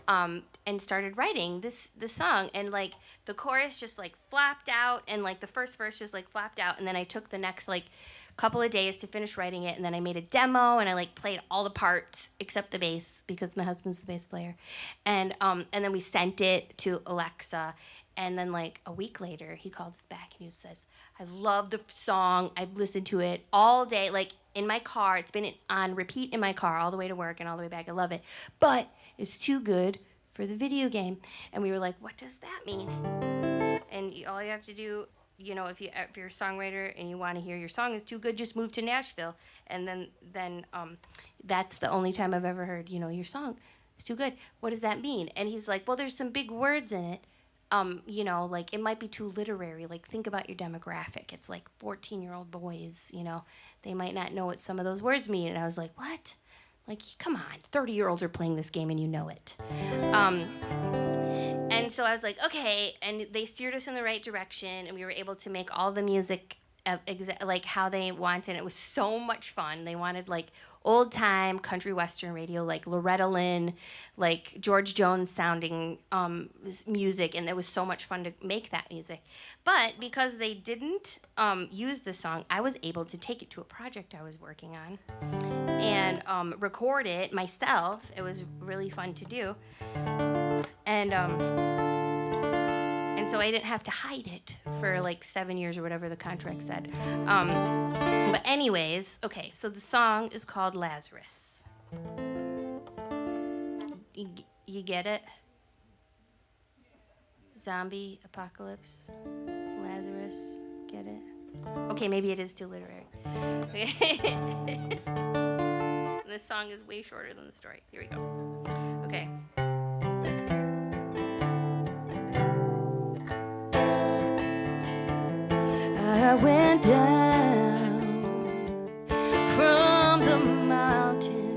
and started writing this song. And like the chorus just like flopped out, and like the first verse just like flopped out. And then I took the next like couple of days to finish writing it, and then I made a demo, and I like played all the parts except the bass, because my husband's the bass player. And then we sent it to Alexa. And then like a week later, he called us back and he says, I love the song. I've listened to it all day, like in my car. It's been on repeat in my car all the way to work and all the way back. I love it. But it's too good for the video game. And we were like, what does that mean? And all you have to do, you know, if you're a songwriter and you want to hear your song is too good, just move to Nashville. And then that's the only time I've ever heard, you know, your song is too good. What does that mean? And he was like, well, there's some big words in it. You know, like, it might be too literary. Like, think about your demographic. It's like 14-year-old boys, you know. They might not know what some of those words mean. And I was like, what? Like, come on. 30-year-olds are playing this game and you know it. And so I was like, okay. And they steered us in the right direction, and we were able to make all the music like how they wanted. It was so much fun. They wanted like old time country western radio, like Loretta Lynn, like George Jones sounding music, and it was so much fun to make that music. But because they didn't use the song, I was able to take it to a project I was working on and record it myself. It was really fun to do, and so I didn't have to hide it for like 7 years or whatever the contract said. But anyways, okay, so the song is called Lazarus. You get it? Zombie apocalypse, Lazarus, get it? Okay, maybe it is too literary. This song is way shorter than the story. Here we go. Okay. I went down from the mountain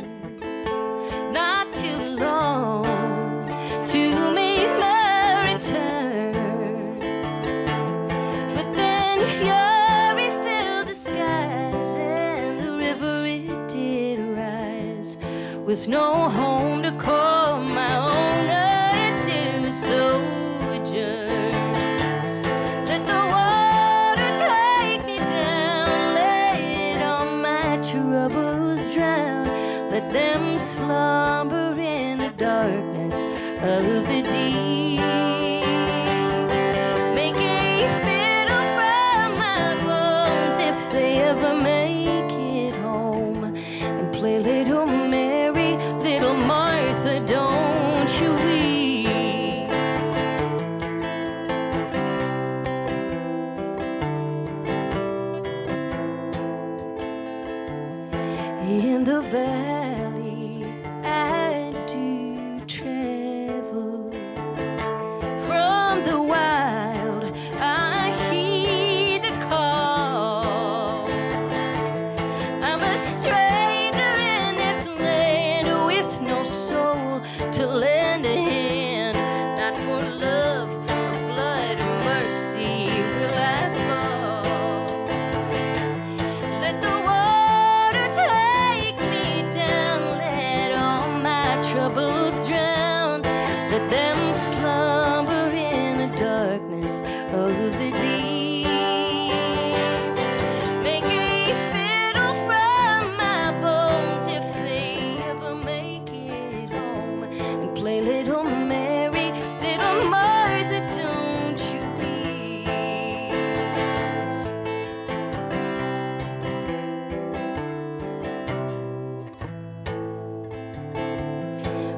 not too long to darkness of the deep. Make a fiddle from my bones if they ever make it home, and play little Mary, little Martha, don't you weep. In the valley I do travel, from the wild I heed the call. I'm a stranger in this land with no soul to lend a hand. Not for love or blood or mercy will I fall. Let the water take me down, let all my troubles drown, let them slumber in the darkness of the deep. Make a fiddle from my bones if they ever make it home, and play little Mary, little Martha, don't you weep.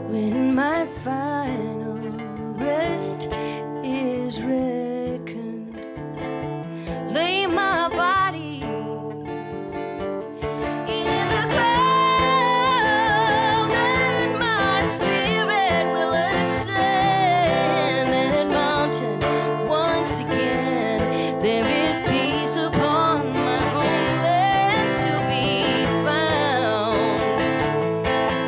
When my final rest is reckoned, lay my body in the ground, and my spirit will ascend that mountain once again. There is peace upon my homeland to be found.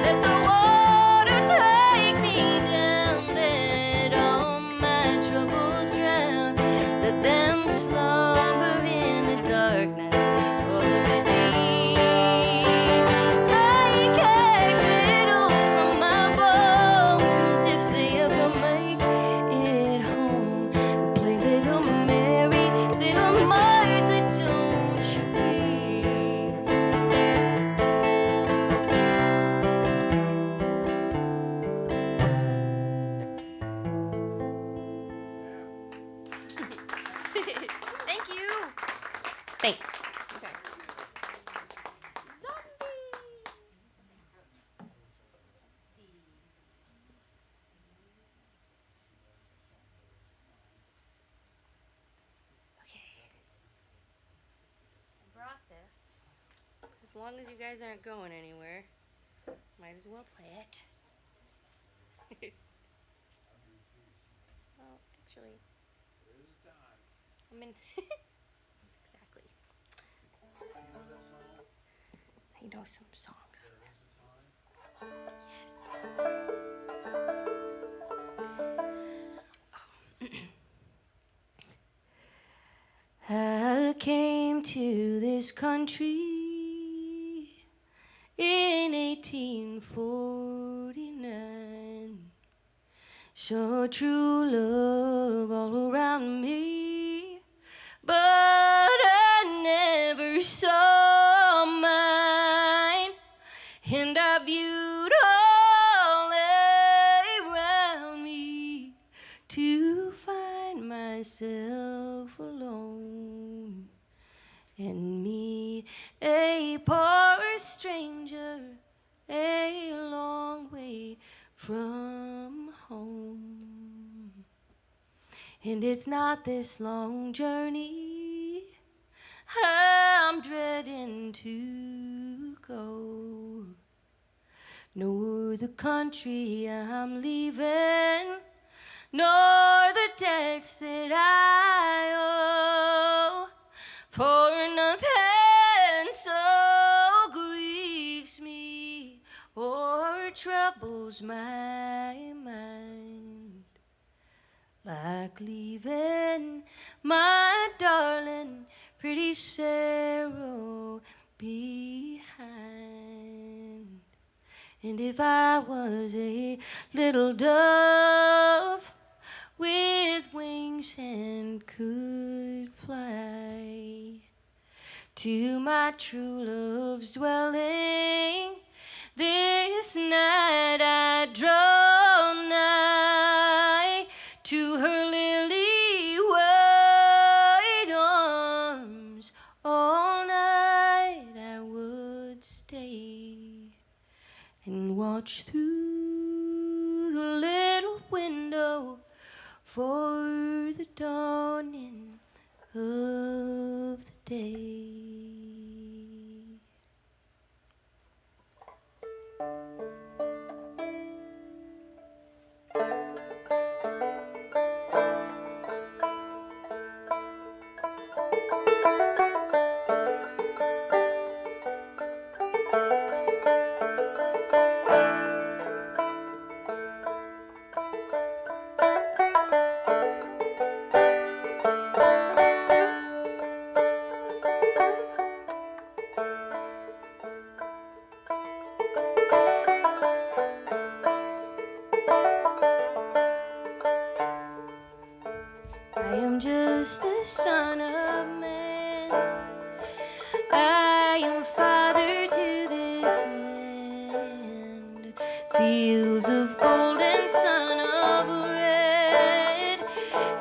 Let the water take me down, let all my troubles drown, let them slumber in the darkness of the deep. Make a fiddle from my bones if they ever make it home, and play little Mary, little Martha, don't you weep. Thank you. Thanks. Okay. Okay. I brought this. As long as you guys aren't going anywhere, might as well play it. Well, actually, I'm in. Exactly. I know some songs on this. Yes. I came to this country in 1849. Saw true love all around me, but I never saw mine. And I viewed all around me to find myself alone, and me, a poor stranger, a long way from home. And it's not this long journey I'm dreading to go, nor the country I'm leaving, nor the debts that I owe. For nothing so grieves me or troubles my mind like leaving my darling pretty Sarah behind. And if I was a little dove with wings and could fly to my true love's dwelling, this night I drove watch through the little window for the dawning of the day. I am just the son of man. I am father to this land. Fields of gold and sun of red.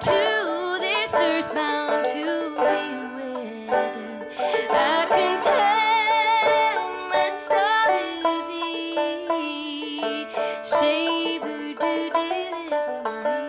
To this earth bound to be wed. I can tell my soul to thee. Savior, do deliver me.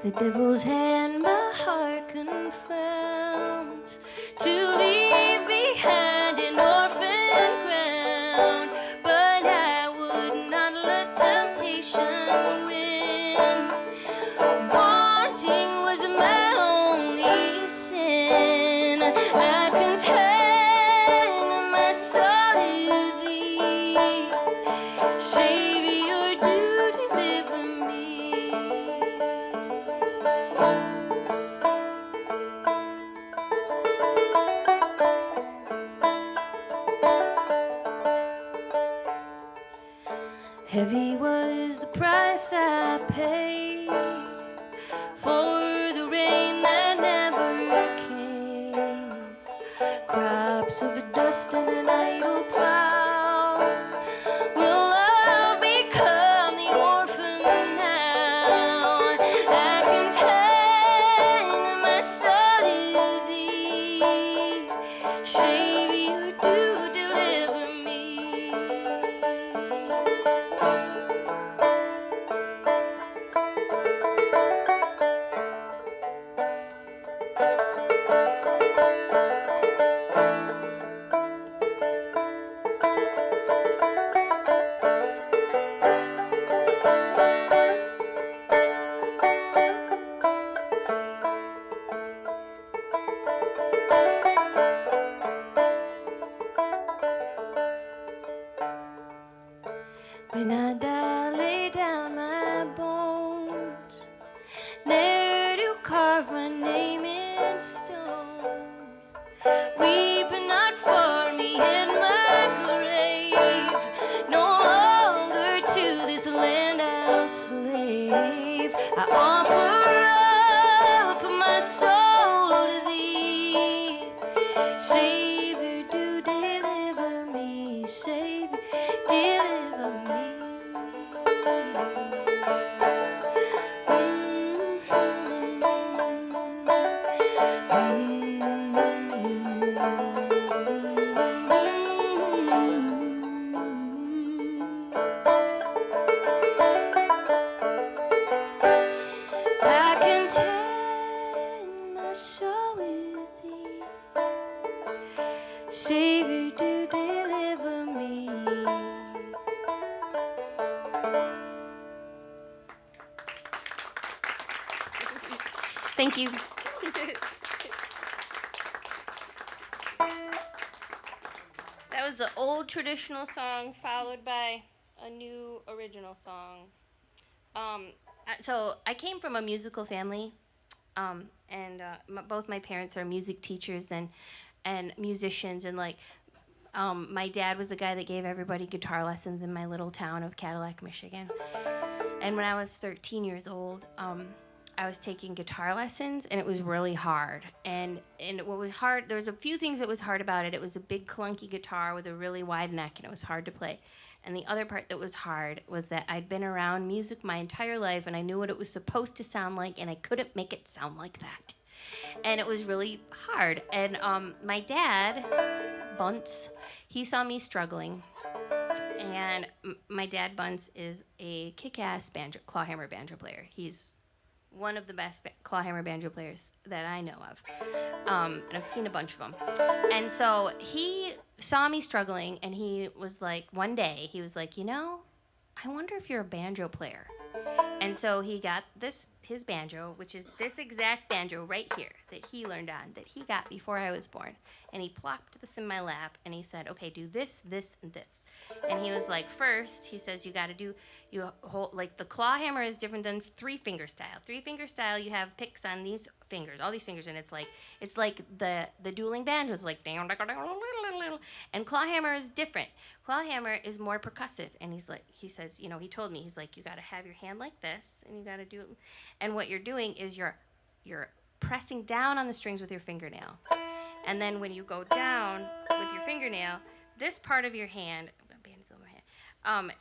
The devil's hand my heart confounds, to leave behind an orphan ground. But I would not let temptation win. Wanting was my only sin. I contain my soul to thee. Savior, do deliver me. Heavy was the price I paid for the rain that never came. Crops of the dust and an idle plow. Will love become the orphan now? I contain my soul to thee. Savior, do deliver me. When I die, lay down my bones, ne'er to carve my name in stone. Weep not for me in my grave, no longer to this land I'll slave. I offer up my soul to thee. Savior, do deliver me. Savior, deliver me. I contain my soul with thee. Savior, do deliver me. Thank you. That was an old traditional song followed by a new original song. So I came from a musical family, and both my parents are music teachers and musicians, and my dad was the guy that gave everybody guitar lessons in my little town of Cadillac, Michigan. And when I was 13 years old, I was taking guitar lessons, and it was really hard. And what was hard, there was a few things that was hard about it. It was a big clunky guitar with a really wide neck, and it was hard to play. And the other part that was hard was that I'd been around music my entire life, and I knew what it was supposed to sound like, and I couldn't make it sound like that. And it was really hard. And my dad, Bunce, he saw me struggling. And my dad, Bunce, is a kick-ass clawhammer banjo player. He's one of the best clawhammer banjo players that I know of. And I've seen a bunch of them. And so he saw me struggling, and he was like, one day, he was like, you know, I wonder if you're a banjo player. And so he got his banjo, which is this exact banjo right here that he learned on, that he got before I was born. And he plopped this in my lap, and he said, okay, do this, this, and this. And he was like, first, he says, you got to do, you hold, like the claw hammer is different than 3-finger style. 3-finger style, you have picks on these fingers, all these fingers, and it's like the dueling banjos, like, and claw hammer is different. Claw hammer is more percussive, and he says, you know, he told me, he's like, you got to have your hand like this, and you got to do it. And what you're doing is you're pressing down on the strings with your fingernail. And then when you go down with your fingernail, this part of your hand,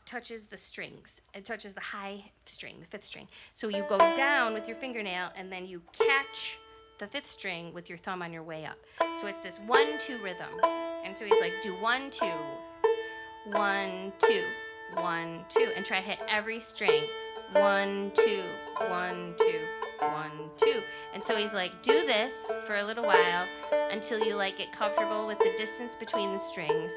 touches the strings. It touches the high string, the 5th string. So you go down with your fingernail, and then you catch the 5th string with your thumb on your way up. So it's this 1-2 rhythm. And so he's like, do 1, 2, 1, 2, 1, 2, and try to hit every string. 1, 2, 1, 2, 1, 2. And so he's like, do this for a little while until you like get comfortable with the distance between the strings.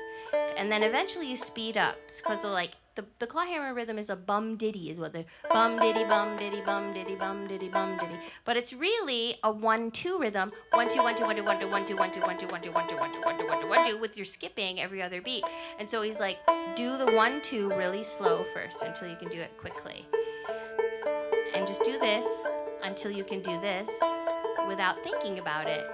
And then eventually you speed up, because like the clawhammer rhythm is a bum diddy, is what the bum diddy bum diddy bum diddy bum diddy bum diddy. But it's really a 1-2 rhythm, 1 2 1 2 1 2 1 2 1 2 1 2 1 2 1 2 1 2 1 2 1 2 1 2 1 2 with your skipping every other beat. And so he's like, do the 1-2 really slow first until you can do it quickly. And just do this until you can do this without thinking about it.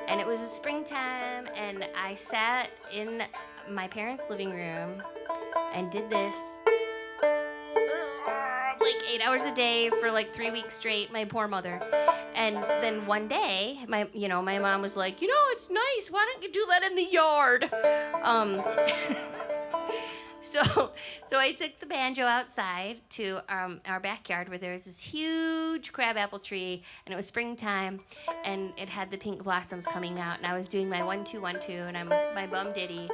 And it was springtime, and I sat in my parents' living room and did this like 8 hours a day for like 3 weeks straight, my poor mother. And then one day, my mom was like, it's nice, why don't you do that in the yard? So I took the banjo outside to our backyard, where there was this huge crabapple tree, and it was springtime, and it had the pink blossoms coming out, and I was doing my 1 2 1 2, and I'm my bum diddy,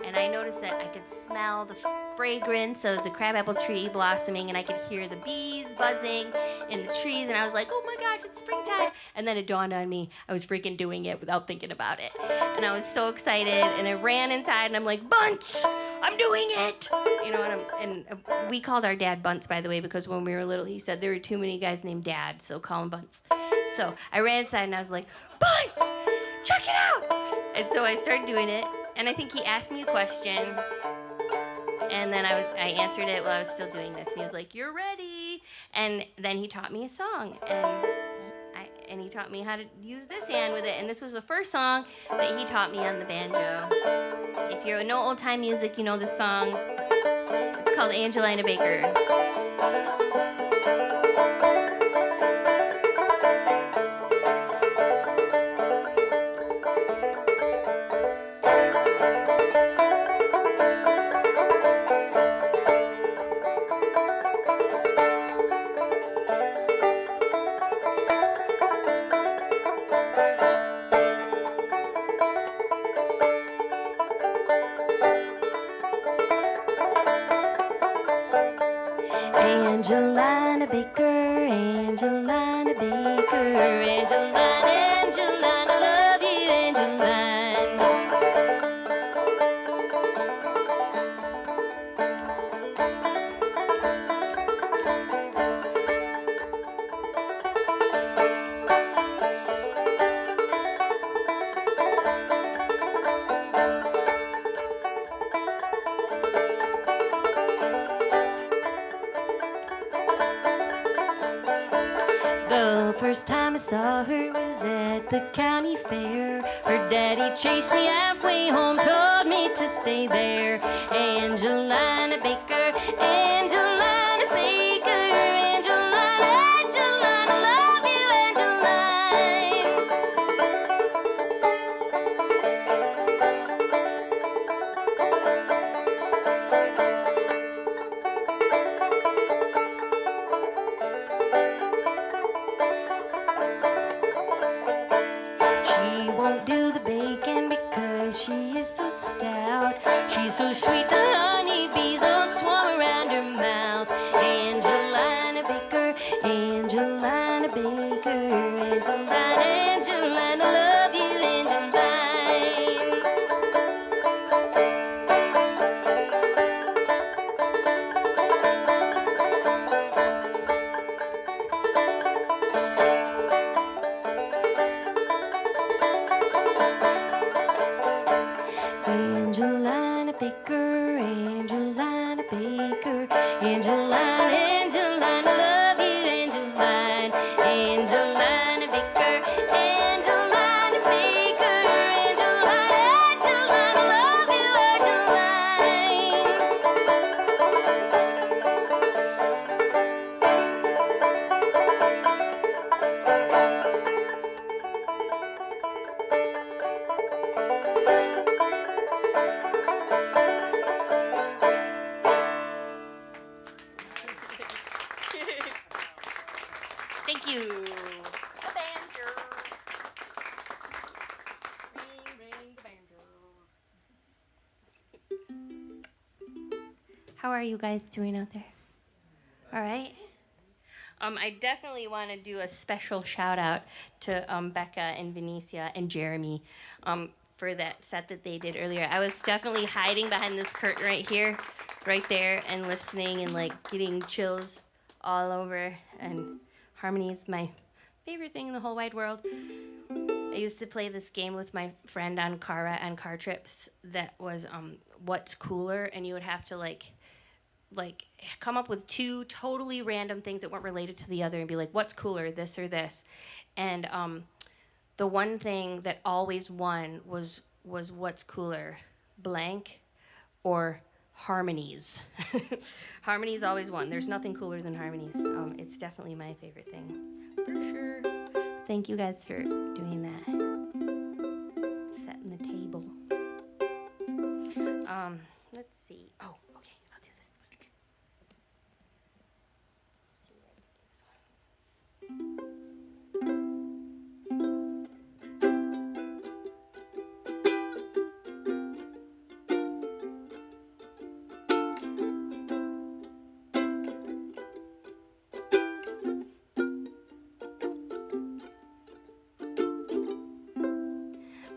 and I noticed that I could smell the fragrance of the crabapple tree blossoming, and I could hear the bees buzzing in the trees, and I was like, oh my gosh, it's springtime. And then it dawned on me, I was freaking doing it without thinking about it, and I was so excited, and I ran inside, and I'm like, Bunce, I'm doing it! And we called our dad Bunce, by the way, because when we were little, he said there were too many guys named Dad, so call him Bunce. So I ran inside, and I was like, Bunce, check it out! And so I started doing it, and I think he asked me a question, and then I answered it while I was still doing this, and he was like, you're ready! And then he taught me a song, and he taught me how to use this hand with it, and this was the first song that he taught me on the banjo. If you know old-time music, you know this song. It's called Angelina Baker. Angelina Baker, Angelina Baker, Angelina, Angelina, love you, Angelina. The first time I saw her was at the county fair. Her daddy chased me halfway home, told me to stay there. Angelina Baker, Angelina Baker, Angelina, Angelina, love is so stout. She's so sweet, the honeybees all swarm around her mouth. Angelina Baker, Angelina Baker, Angelina, Angelina, love you, Angelina. Angelina Baker, Angelina Baker, Angelina, Angelina, love you, Angelina, Angelina Baker, Angelina Baker, Angelina, Angelina, love you, Thank you. The banjo. Ring the banjo. How are you guys doing out there? All right. I definitely want to do a special shout out to Becca and Venicia and Jeremy for that set that they did earlier. I was definitely hiding behind this curtain right here, right there, and listening and like getting chills all over. And harmony is my favorite thing in the whole wide world. I used to play this game with my friend on car trips that was what's cooler, and you would have to like come up with two totally random things that weren't related to the other and be like, what's cooler, this or this? And the one thing that always won was what's cooler, blank or harmonies. Harmonies always won. There's nothing cooler than harmonies. It's definitely my favorite thing, for sure. Thank you guys for doing that. Setting the table. Let's see. Oh, okay, I'll do this one. See what I can do this one.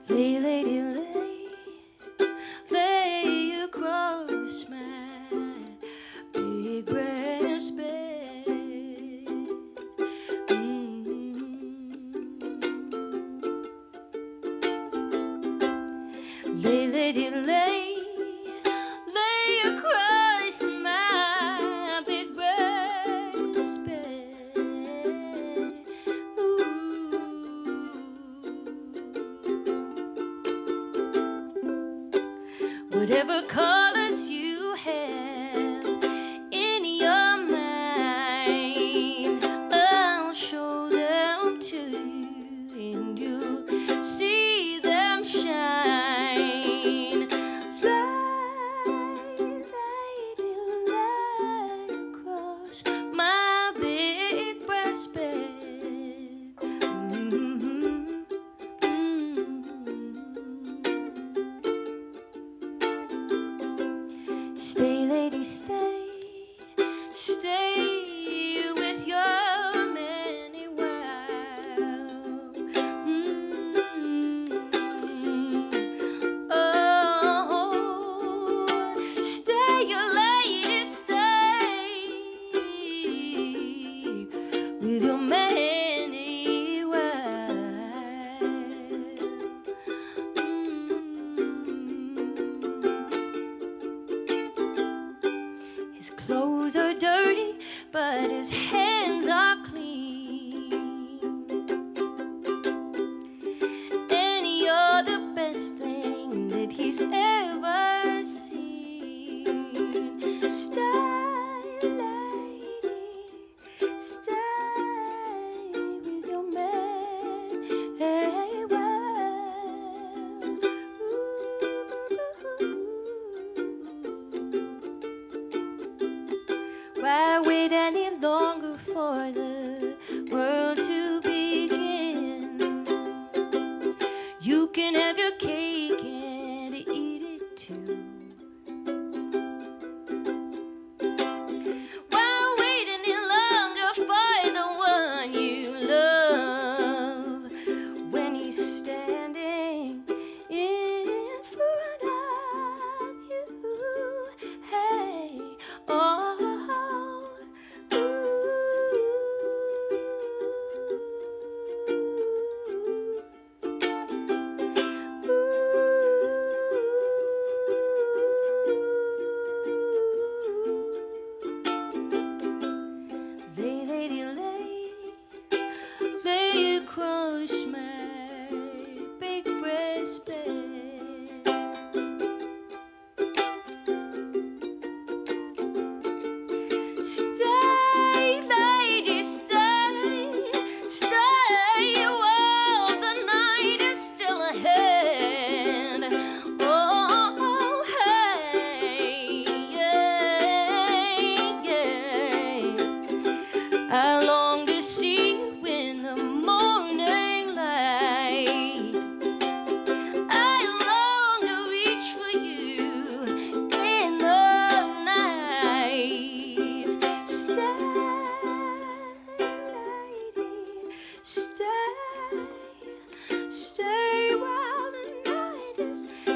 Lay, lady, lay across my big grass bed. Lay, lady, lay across my big grass bed. Whatever colors you have in your mind, I'll show them to you, and you'll see them shine. Light across my big brass bed. Stay, lady, stay with your man a while. Oh, stay, lady, stay with your man a while. His clothes are dirty, but his hands are clean. And you're the best thing that he's ever seen. Stay, lady, stay with your man a while. Why wait any longer for the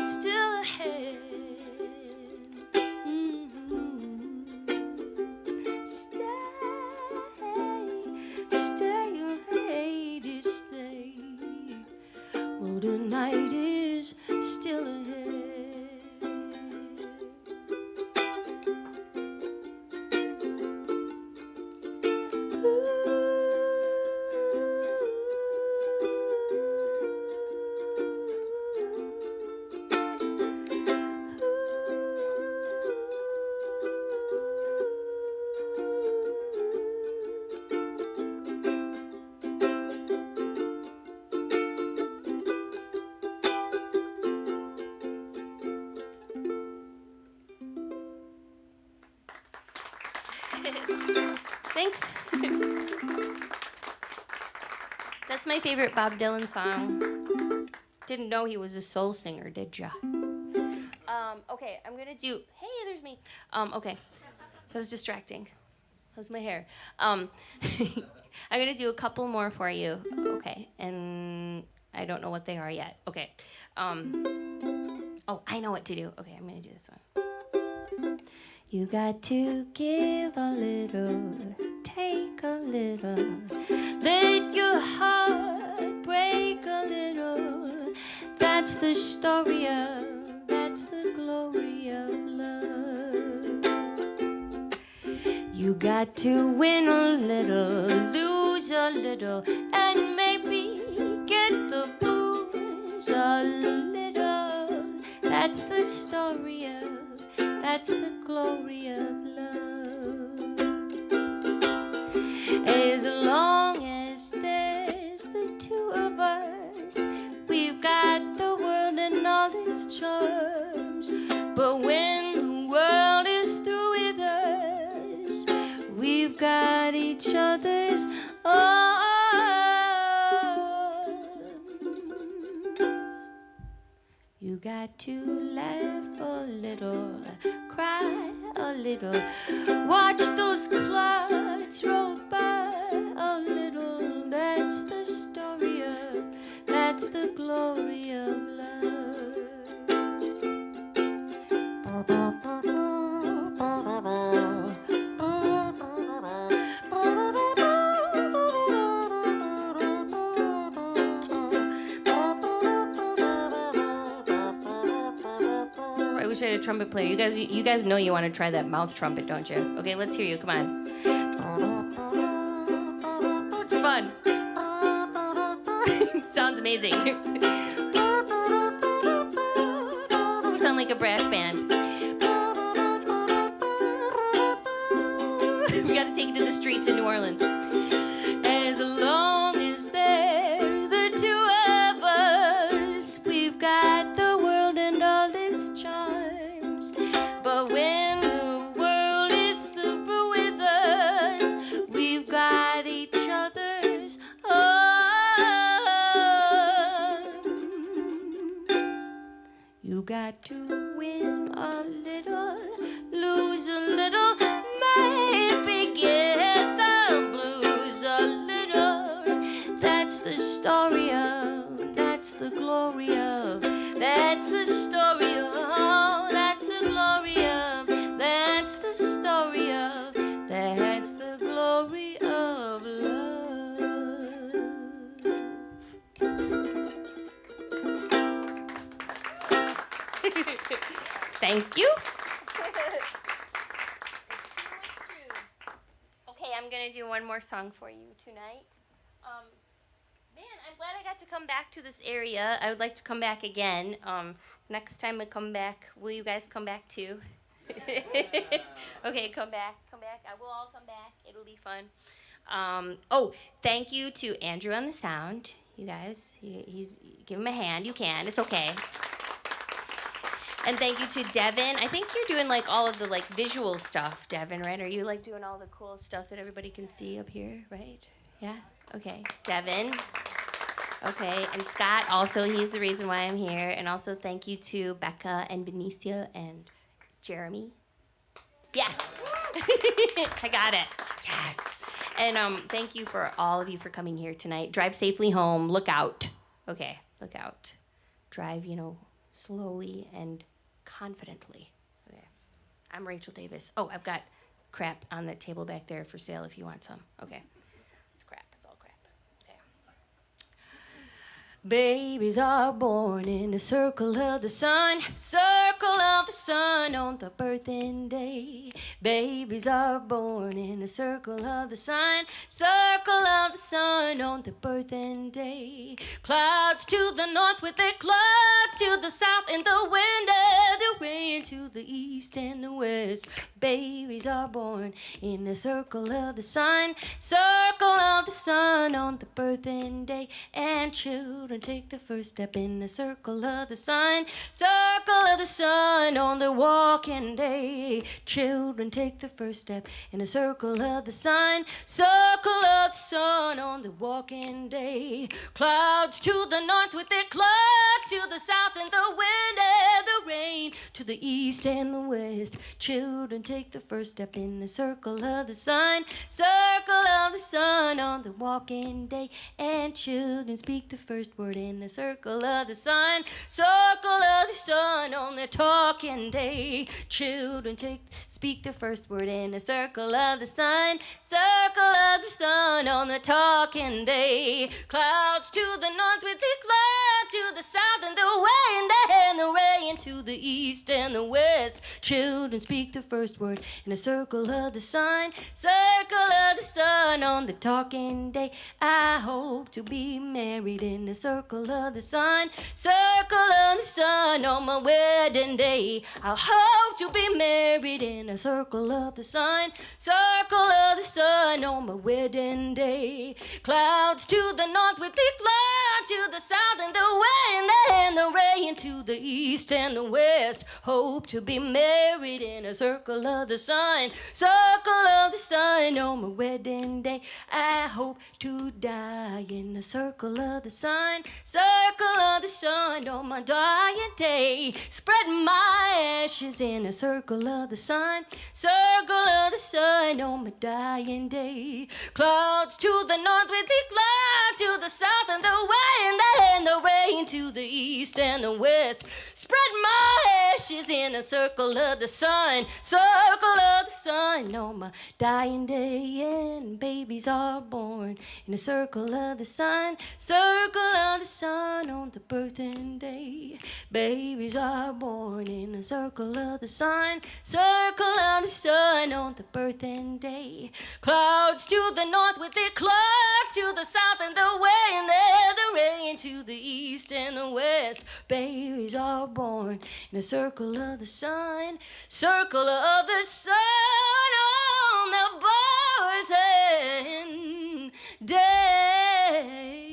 still ahead. Stay, lady, stay. Oh, the night is still ahead. Thanks. That's my favorite Bob Dylan song. Didn't know he was a soul singer, did ya? Okay, I'm gonna do. Hey, there's me. Okay, that was distracting. How's my hair? I'm gonna do a couple more for you. Okay, and I don't know what they are yet. Okay. Oh, I know what to do. Okay, I'm gonna do this one. You got to give a little, take a little, let your heart break a little. That's the story of, that's the glory of love. You got to win a little, lose a little, and maybe get the blues a little. That's the story of, that's the glory of love. As long as there's the two of us, we've got the world and all its charms. But when the world is through with us, we've got each other's arms. You got to laugh a little, cry a little, watch those clouds roll by a little. That's the story of, that's the glory of love. I wish I had a trumpet player. You guys know you want to try that mouth trumpet, don't you? Okay, let's hear you. Come on. It's fun. Sounds amazing. You sound like a brass band. We got to take it to the streets in New Orleans. As long as there's the two of us, we've got the world and all its charms. But when the world is through with us, we've got each other's arms. You got to win a little, lose a little, maybe get the blues a little. That's the story of, that's the glory of, that's the story of, that's the glory of, that's the story of, that's the glory of love. Thank you. Okay, I'm gonna do one more song for you tonight. Man, I'm glad I got to come back to this area. I would like to come back again. Next time I come back, will you guys come back too? Okay, come back. I will all come back. It'll be fun. Oh, thank you to Andrew on the sound. You guys, he's give him a hand. You can. It's okay. And thank you to Devin. I think you're doing like all of the like visual stuff, Devin, right? Are you like doing all the cool stuff that everybody can see up here, right? Yeah? Okay. Devin. Okay. And Scott, also, he's the reason why I'm here. And also thank you to Becca and Venicia and Jeremy. Yes. I got it. Yes. And thank you for all of you for coming here tonight. Drive safely home. Look out. Okay. Look out. Drive, slowly and confidently. Okay. I'm Rachael Davis. Oh, I've got crap on that table back there for sale if you want some. Okay. It's crap. It's all crap. Okay. Babies are born in the circle of the sun on the birthing day. Babies are born in the circle of the sun on the birthing day. Clouds to the north with their clouds to the south, and the wind and the rain to the east and the west. Babies are born in the circle of the sun on the birthing day, and children take the first step in the circle of the sun on the walking day. Children take the first step in the circle of the sun on the walking day. Clouds to the north with their clouds to the south, and the wind and the rain to the east and the west. Children take the first step in the circle of the sun on the walking day, and children speak the first word in the circle of the sun on the talking day. Children speak the first word in the circle of the sun on the talking day. Clouds to the north with the clouds to the south, and the wind and the rain to the east and the west. Children speak the first word in the circle of the sun on the talking day. I hope to be married in the circle of the sun on my wedding day. I hope to be married in the circle of the sun on my wedding day. Clouds to the north with the clouds to the south, and the wind and the rain to the east and the west. Hope to be married in a circle of the sun on my wedding day. I hope to die in the circle of the sun on my dying day. Spread my ashes in a circle of the sun on my dying day. Clouds to the north with the clouds to the south, and the wind and the rain to the east and the west. Spread my ashes in a circle of the sun on my dying day, and babies are born in a circle of the sun on the birthing day. Babies are born in a circle of the sun on the birthing day. Clouds to the north with the clouds to the south, and the wind and the rain to the east and the west. Babies are born in a circle of the sun on the birthing day.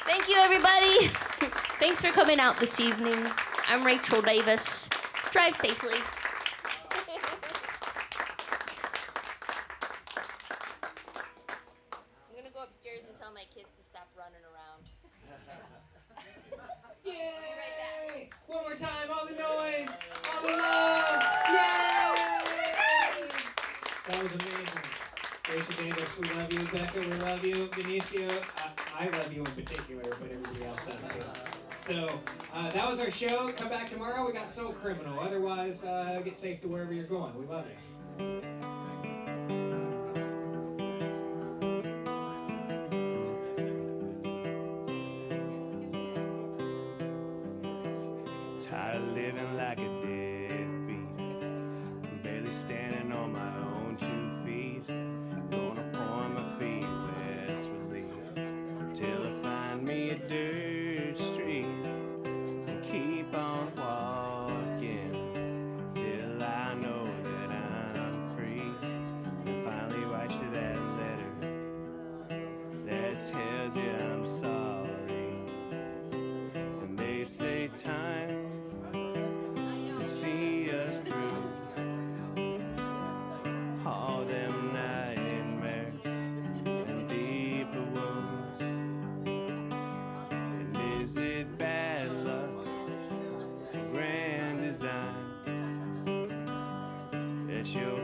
Thank you, everybody. Thanks for coming out this evening. I'm Rachael Davis. Drive safely. I'm gonna go upstairs and tell my kids to stop running around. Yay! One more time, all the noise, all the love, yay! That was amazing. Rachael Davis, we love you. Becca, we love you. Venicia, I love you in particular, but everybody else does too. So that was our show. Come back tomorrow. We got So Criminal. Otherwise, get safe to wherever you're going. We love you. Tired of living like a deadbeat. I'm barely standing on my own 2 feet. Gonna point my feet westwardly till I find me a dirt street and keep on walking till I know that I'm free. And finally write you that letter that tells you I'm sorry. And they say time can see us through all them nightmares and deeper wounds. And is it bad luck or grand design that you're